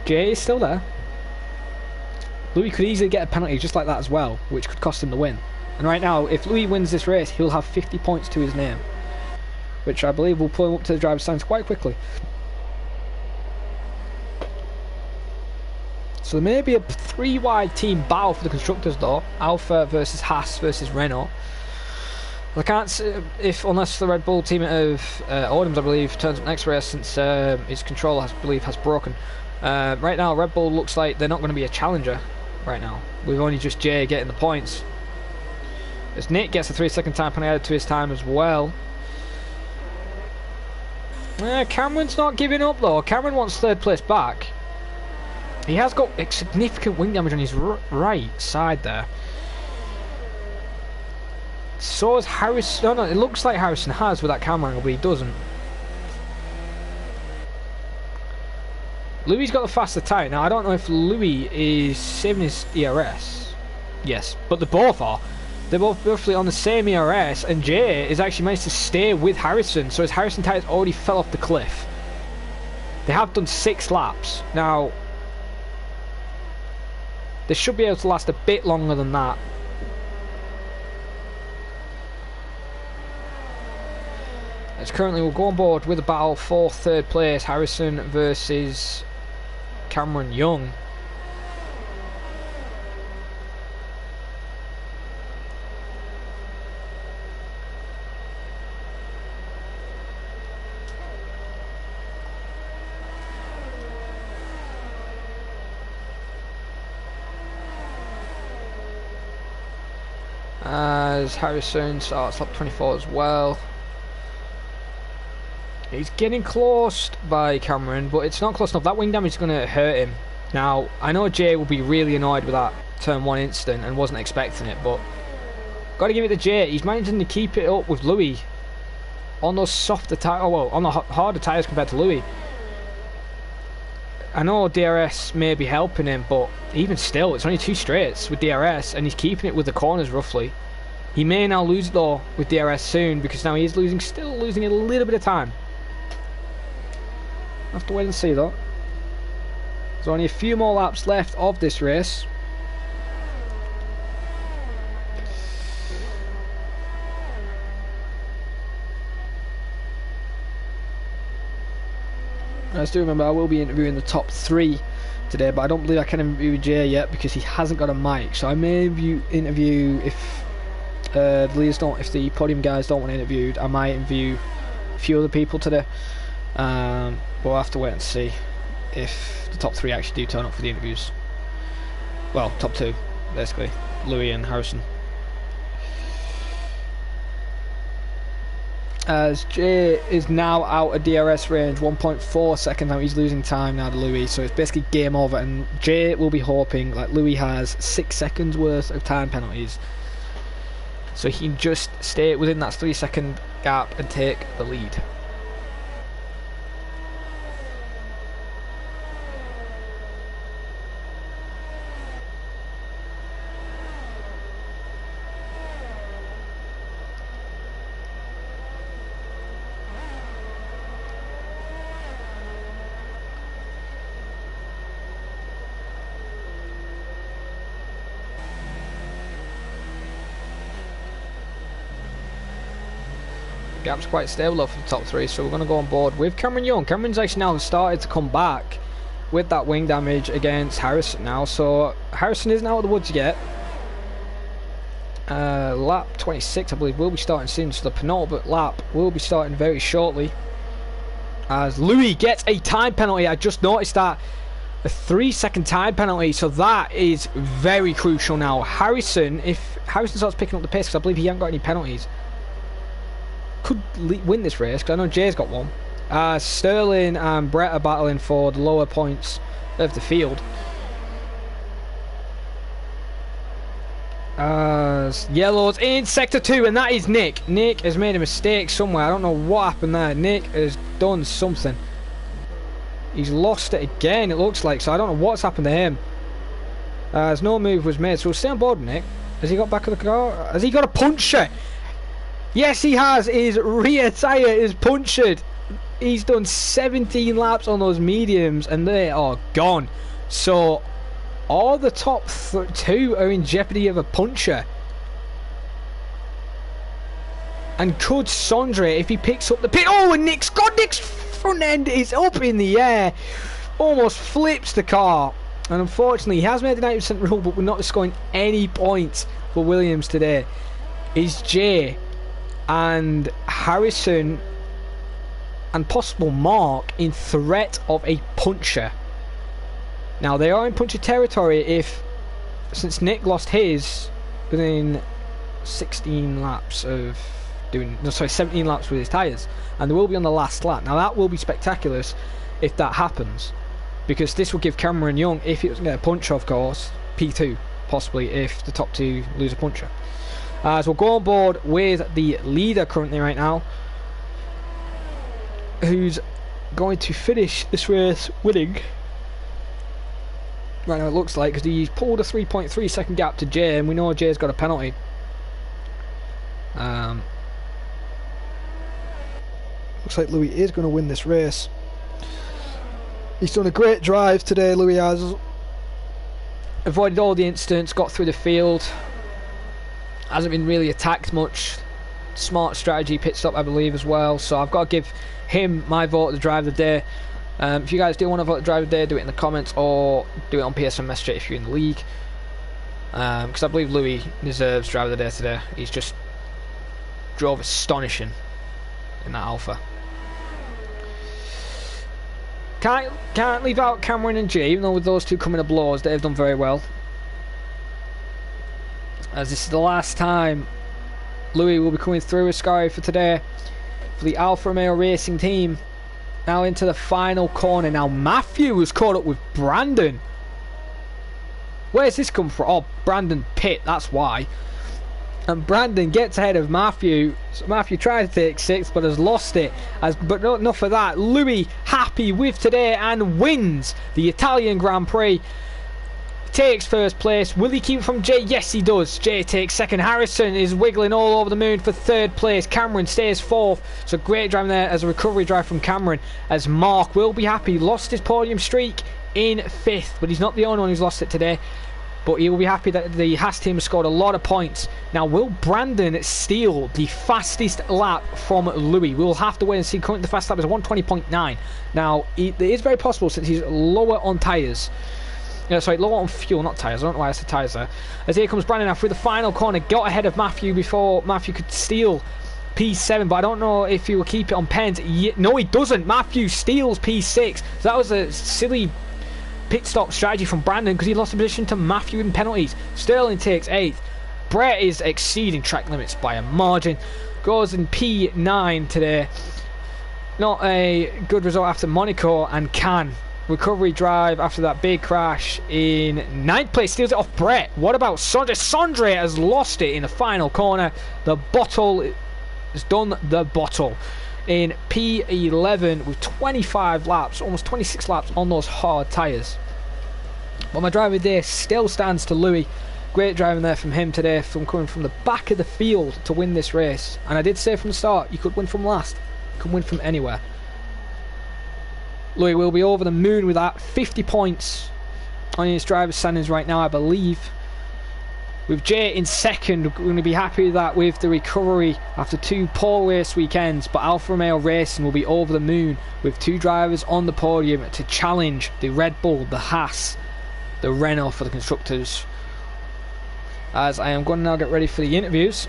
Jay is still there. Louis could easily get a penalty just like that as well, which could cost him the win. And right now, if Louis wins this race, he'll have 50 points to his name, which I believe will pull him up to the driver's stands quite quickly. So there may be a 3-wide team battle for the constructors though. Alfa versus Haas versus Renault. I can't see unless the Red Bull team of Odams, I believe, turns up next race since his controller, has broken. Right now, Red Bull looks like they're not going to be a challenger right now. We've only just Jay getting the points. As Nick gets a 3-second time penalty added to his time as well. Cameron's not giving up though. Cameron wants 3rd place back. He has got significant wing damage on his right side there. So is Harrison. No, it looks like Harrison has with that camera angle, but he doesn't. Louis got the faster tyre. Now, I don't know if Louis is saving his ERS. Yes, but they both are. They're both roughly on the same ERS, and Jay is actually managed to stay with Harrison, so his Harrison tyres already fell off the cliff. They have done 6 laps. Now, they should be able to last a bit longer than that. As currently we'll go on board with a battle for 3rd place, Harrison versus Cameron Young. As Harrison starts lap 24 as well. He's getting close by Cameron, but it's not close enough. That wing damage is going to hurt him. Now, I know Jay will be really annoyed with that turn 1 incident and wasn't expecting it, but got to give it to Jay. He's managing to keep it up with Louis on those softer tyres, well, on the harder tyres compared to Louis. I know DRS may be helping him, but even still, it's only 2 straights with DRS, and he's keeping it with the corners roughly. He may now lose it though with DRS soon, because now he is still losing a little bit of time. I'll have to wait and see though. There's only a few more laps left of this race. I still remember I will be interviewing the top 3 today, but I don't believe I can interview Jay yet because he hasn't got a mic. So I may interview if the leaders don't, if the podium guys don't want interviewed, I might interview a few other people today. We'll have to wait and see if the top 3 actually do turn up for the interviews. Well, top 2 basically, Louis and Harrison. As Jay is now out of DRS range, 1.4 seconds now. He's losing time now to Louis, so it's basically game over, and Jay will be hoping, like Louis has 6 seconds worth of time penalties, so he can just stay within that 3-second gap and take the lead. Gap's quite stable for the top 3, so we're going to go on board with Cameron Young. Cameron's actually now started to come back with that wing damage against Harrison now, so Harrison isn't out of the woods yet. Lap 26 I believe will be starting soon, so the penultimate lap will be starting very shortly. As Louis gets a time penalty, I just noticed that, a 3-second time penalty, so that is very crucial now. Harrison, if Harrison starts picking up the pace, because I believe he hasn't got any penalties, could win this race, because I know Jay's got one. Sterling and Brett are battling for the lower points of the field. Yellow's in sector 2, and that is Nick. Nick has made a mistake somewhere. I don't know what happened there. Nick has done something. He's lost it again, it looks like, so I don't know what's happened to him. As no move was made, so we'll stay on board, Nick. Has he got back of the car? Has he got a puncture? Yes, he has. His rear tyre is punctured. He's done 17 laps on those mediums and they are gone. So all the top 2 are in jeopardy of a puncture. And could Sondre, if he picks up the pit, oh, and Nick's front end is up in the air, almost flips the car. And unfortunately he has made the 90% rule, but we're not scoring any points for Williams today. Is Jay and Harrison and possible Mark in threat of a puncture. Now they are in puncture territory since Nick lost his within 16 laps of doing, no sorry, 17 laps with his tyres, and they will be on the last lap. Now that will be spectacular if that happens, because this will give Cameron Young, if he doesn't get a puncture of course, P2 possibly if the top 2 lose a puncture. So we'll go on board with the leader currently right now, who's going to finish this race winning. Right now it looks like, because he's pulled a 3.3 second gap to Jay, and we know Jay's got a penalty. Looks like Louis is going to win this race. He's done a great drive today, Louis has. Avoided all the incidents, got through the field. Hasn't been really attacked much. Smart strategy, pit stop I believe as well. So I've got to give him my vote, the driver of the day. If you guys do want to vote the driver of the day, do it in the comments or do it on PSN Message if you're in the league. Because I believe Louis deserves driver of the day today. He's just drove astonishing in that Alpha. Can't leave out Cameron and Jay, even though with those two coming to blows, they've done very well. As this is the last time Louis will be coming through with Sky for today for the Alfa Romeo Racing team. Now into the final corner. Now Matthew was caught up with Brandon. Where's this come from? Oh, Brandon pit, that's why. And Brandon gets ahead of Matthew. So Matthew tried to take 6th but has lost it. But not enough of that. Louis happy with today and wins the Italian Grand Prix. Takes first place. Will he keep it from Jay? Yes, he does. Jay takes second. Harrison is wiggling all over the moon for third place. Cameron stays fourth. So great driving there as a recovery drive from Cameron. As Mark will be happy. Lost his podium streak in 5th. But he's not the only one who's lost it today. But he will be happy that the Haas team has scored a lot of points. Now, will Brandon steal the fastest lap from Louis? We'll have to wait and see. Currently, the fastest lap is 120.9. Now, it is very possible since he's lower on tyres. Sorry, lower on fuel, not tyres. I don't know why I said tyres there. As here comes Brandon now through the final corner. Got ahead of Matthew before Matthew could steal P7. But I don't know if he will keep it on pens. No, he doesn't. Matthew steals P6. So that was a silly pit stop strategy from Brandon because he lost the position to Matthew in penalties. Sterling takes 8th. Brett is exceeding track limits by a margin. Goes in P9 today. Not a good result after Monaco, and can recovery drive after that big crash in 9th place. Steals it off Brett. What about Sondre? Sondre has lost it in the final corner. The bottle has done the bottle. In P11 with 25 laps, almost 26 laps on those hard tyres. But my driver there still stands to Louis. Great driving there from him today, from coming from the back of the field to win this race. And I did say from the start, you could win from last, you can win from anywhere. Louis will be over the moon with that. 50 points on his driver's standings right now, I believe. With Jay in second, we're going to be happy with that with the recovery after 2 poor race weekends. But Alfa Romeo Racing will be over the moon with 2 drivers on the podium to challenge the Red Bull, the Haas, the Renault for the constructors. As I am going to now get ready for the interviews.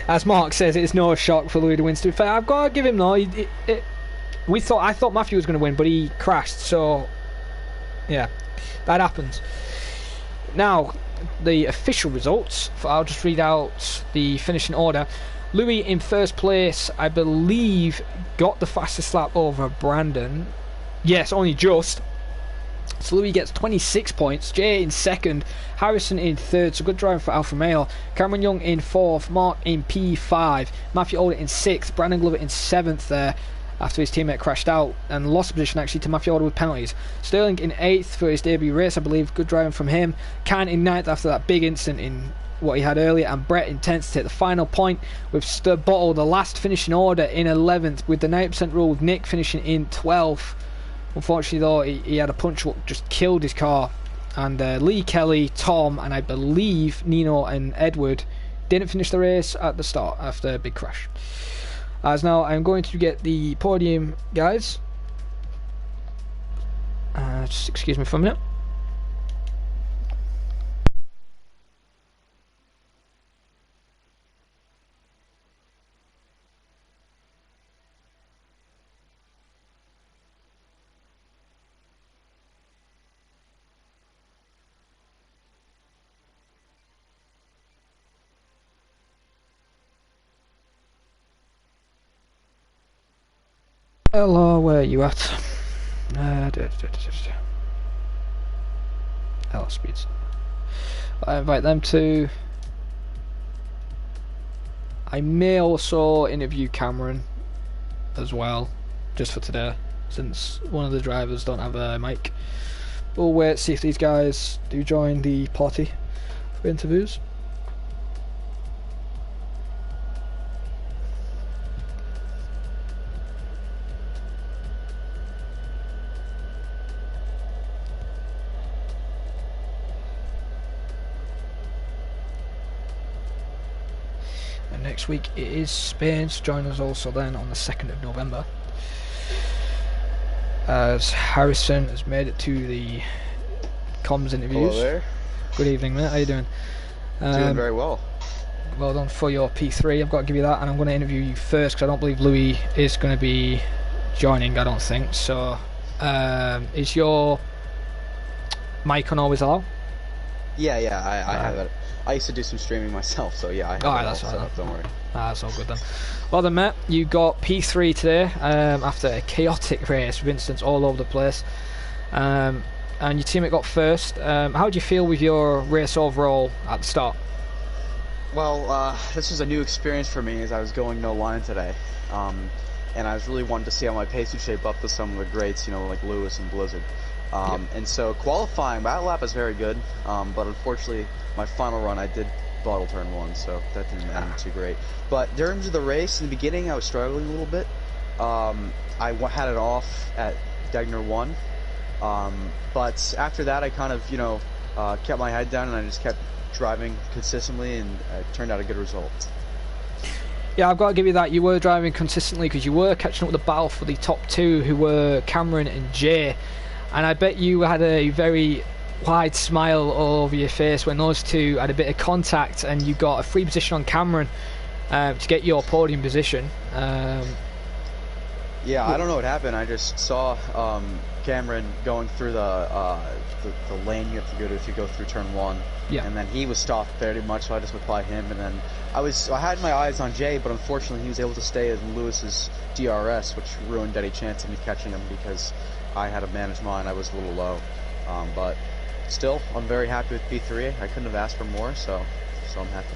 As Mark says, it's no shock for Louis to win. To be fair, I've got to give him though. I thought Matthew was going to win, but he crashed. So yeah, that happens. Now, the official results. I'll just read out the finishing order. Louis in first place, I believe, got the fastest lap over Brandon. Yes, only just. So Louis gets 26 points. Jay in second. Harrison in third. So good driving for Alfa Romeo. Cameron Young in fourth. Mark in P5. Matthew Alder in sixth. Brandon Glover in seventh there, after his teammate crashed out and lost the position actually to Matthew Alder with penalties. Sterling in 8th for his debut race, I believe. Good driving from him. Can in 9th after that big incident in what he had earlier. And Brett in 10th to take the final point with Bottle, the last finishing order, in 11th with the 90% rule, with Nick finishing in 12th. Unfortunately though, he had a punch what just killed his car. And Lee, Kelly, Tom and I believe Nino and Edward didn't finish the race at the start after a big crash. As now I'm going to get the podium guys. Just excuse me for a minute. Hello, where are you at? Hello, speeds. I invite them to. I may also interview Cameron as well, just for today, since one of the drivers don't have a mic. We'll wait, see if these guys do join the party for interviews. next week it is Spain, so join us also then on the 2nd of November. As Harrison has made it to the comms interviews. Hello there. Good evening, mate. How you doing? Doing very well. Well done for your P3. I've got to give you that, and I'm going to interview you first because I don't believe Louis is going to be joining. I don't think so. Is your mic on always allow? Yeah, I have it. I used to do some streaming myself, so yeah, I have it that's all set up, don't worry. That's all good then. Well then, mate, you got P3 today after a chaotic race with incidents all over the place. And your teammate got first. How do you feel with your race overall at the start? Well, this was a new experience for me as I was going no line today. And I was really wanting to see how my pace would shape up to some of the greats, you know, like Lewis and Blizzard. And so qualifying, my lap was very good, but unfortunately my final run I did bottle turn 1, so that didn't end too great. But in terms of the race, in the beginning I was struggling a little bit. I had it off at Degner 1, but after that I kind of, you know, kept my head down and I just kept driving consistently, and it turned out a good result. Yeah, I've got to give you that. You were driving consistently because you were catching up with the battle for the top 2, who were Cameron and Jay. And I bet you had a very wide smile all over your face when those two had a bit of contact and you got a free position on Cameron to get your podium position. Yeah, I don't know what happened. I just saw Cameron going through the lane you have to go to if you go through turn 1. Yeah. And then he was stopped very much, so I just went by him. And then I had my eyes on Jay, but unfortunately he was able to stay in Lewis's DRS, which ruined any chance of me catching him because I had to manage mine. I was a little low, but still, I'm very happy with P3. I couldn't have asked for more, so I'm happy.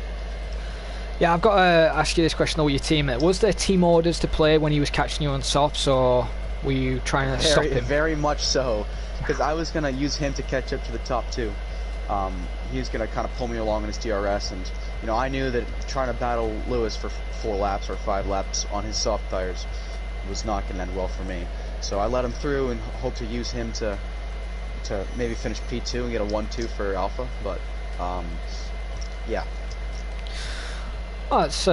Yeah, I've got to ask you this question though with your teammate. Was there team orders to play when he was catching you on softs, or were you trying to stop him? Very much so, because I was going to use him to catch up to the top 2. He was going to kind of pull me along in his DRS, and you know, I knew that trying to battle Lewis for 4 laps or 5 laps on his soft tires was not going to end well for me. So I let him through and hope to use him to maybe finish P2 and get a 1-2 for Alpha, but yeah. Oh, it's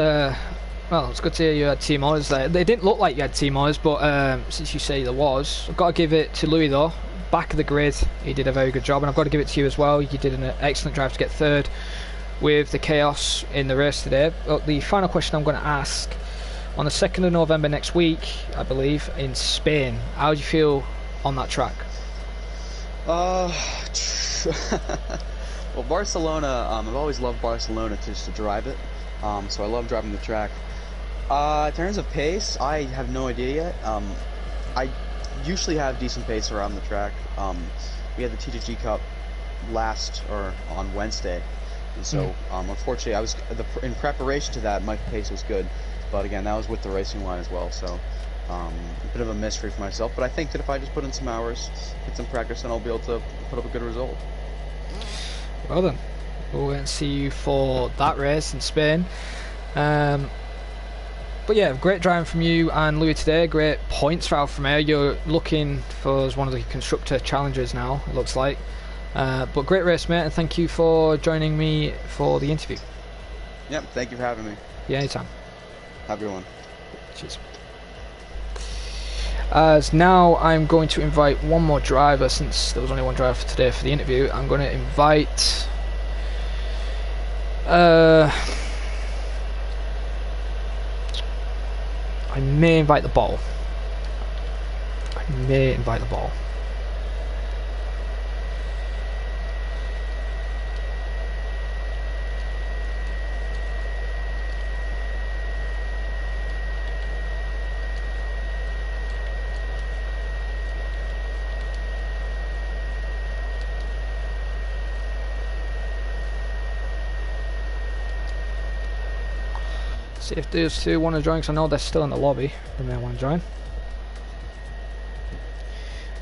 good to hear you had team orders there. They didn't look like you had team orders, but since you say there was, I've got to give it to Louis though. Back of the grid, he did a very good job, and I've got to give it to you as well. You did an excellent drive to get 3rd with the chaos in the race today. But the final question I'm going to ask, on the 2nd of November next week, I believe, in Spain, how do you feel on that track? Well, Barcelona, I've always loved Barcelona just to drive it, so I love driving the track. In terms of pace, I have no idea yet. I usually have decent pace around the track. We had the T2G Cup on Wednesday, and so unfortunately in preparation to that, my pace was good, but again, that was with the racing line as well, so a bit of a mystery for myself. But I think that if I just put in some hours, get some practice, then I'll be able to put up a good result. Well then, we'll wait and see you for that race in Spain. But yeah, great driving from you and Louis today. Great points for Alfa Romeo. You're looking for one of the constructor challengers now, it looks like. But great race, mate, and thank you for joining me for the interview. Yep, thank you for having me. Yeah, anytime. Have a good one. Cheers. As now I'm going to invite one more driver, since there was only one driver for today for the interview. I'm going to invite I may invite the ball. See if those two want to join, because I know they're still in the lobby. They may want to join.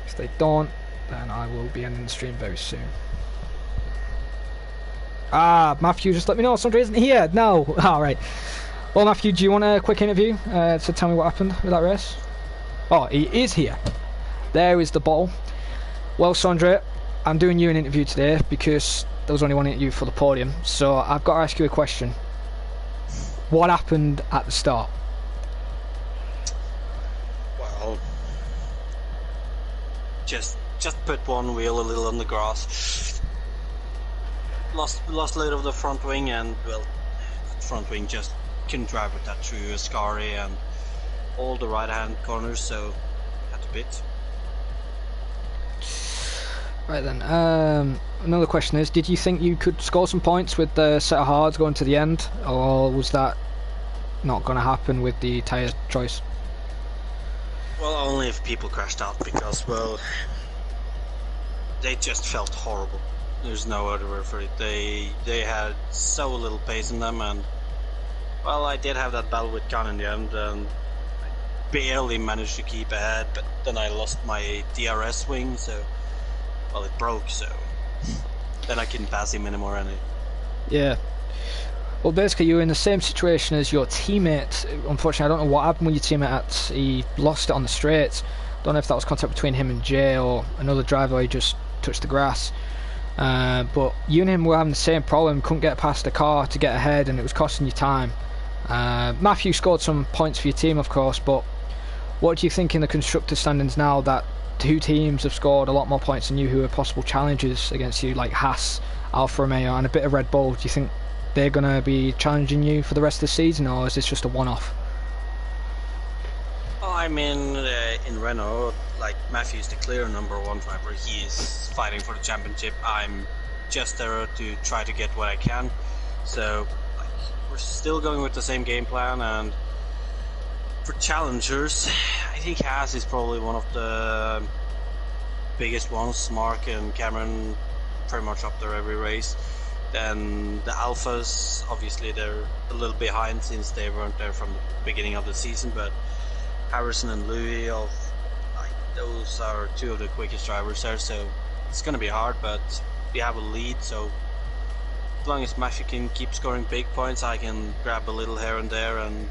If they don't, then I will be ending the stream very soon. Ah, Matthew just let me know Sondre isn't here. No. Alright. Well, Matthew, do you want a quick interview to tell me what happened with that race? Oh, he is here. There is the ball. Well, Sondre, I'm doing you an interview today because there was only one interview for the podium. So I've got to ask you a question. what happened at the start? Well, just put one wheel a little on the grass. Lost a little of the front wing, and well, front wing just couldn't drive with that through Ascari and all the right hand corners, so had to pit. Right then, another question is, did you think you could score some points with the set of hards going to the end, or was that not going to happen with the tyre choice? Well, only if people crashed out, because, well, they just felt horrible. There's no other word for it. They had so little pace in them, and, well, I did have that battle with Khan in the end, and I barely managed to keep ahead, but then I lost my DRS wing, so, well, it broke, so then I couldn't pass him anymore anyway. Yeah. Well, basically, you were in the same situation as your teammate. Unfortunately, I don't know what happened with your teammate. He lost it on the straight. Don't know if that was contact between him and Jay or another driver. He just touched the grass. But you and him were having the same problem. Couldn't get past the car to get ahead, and it was costing you time. Matthew scored some points for your team, of course. But what do you think in the constructor standings now that two teams have scored a lot more points than you, who are possible challengers against you, like Haas, Alfa Romeo, and a bit of Red Bull? Do you think they're going to be challenging you for the rest of the season, or is this just a one-off? Oh, I mean, in Renault, like, Matthew's the clear number one driver. He is fighting for the championship. I'm just there to try to get what I can. So, like, we're still going with the same game plan, and for challengers, I think Haas is probably one of the biggest ones. Mark and Cameron pretty much up there every race. Then the Alphas, obviously they're a little behind since they weren't there from the beginning of the season, but Harrison and Louis, those are two of the quickest drivers there, so it's going to be hard, but we have a lead, so as long as Matthew can keep scoring big points, I can grab a little here and there, and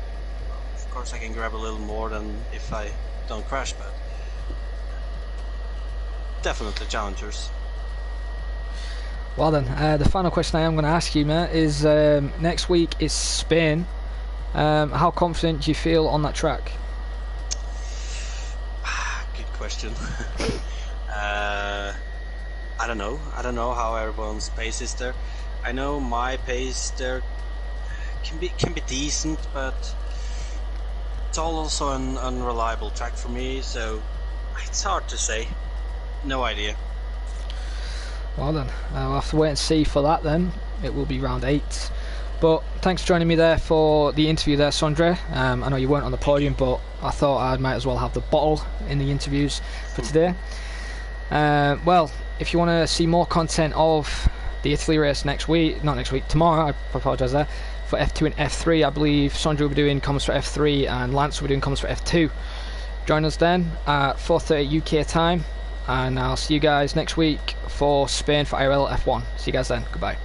of course I can grab a little more than if I don't crash, but definitely challengers. Well then, the final question I am going to ask you, mate, is next week is Spain. How confident do you feel on that track? Good question. I don't know. I don't know how everyone's pace is there. I know my pace there can be decent, but it's also an unreliable track for me, so it's hard to say. No idea. Well then, I'll have to wait and see for that then. It will be round 8. But thanks for joining me there for the interview there, Sondre. I know you weren't on the podium, but I thought I might as well have the bottle in the interviews for today. Well, if you want to see more content of the Italy race tomorrow, I apologise there, for F2 and F3, I believe Sondre will be doing comments for F3 and Lance will be doing comments for F2. Join us then at 4:30 UK time. And I'll see you guys next week for Spain for IRL F1. See you guys then. Goodbye.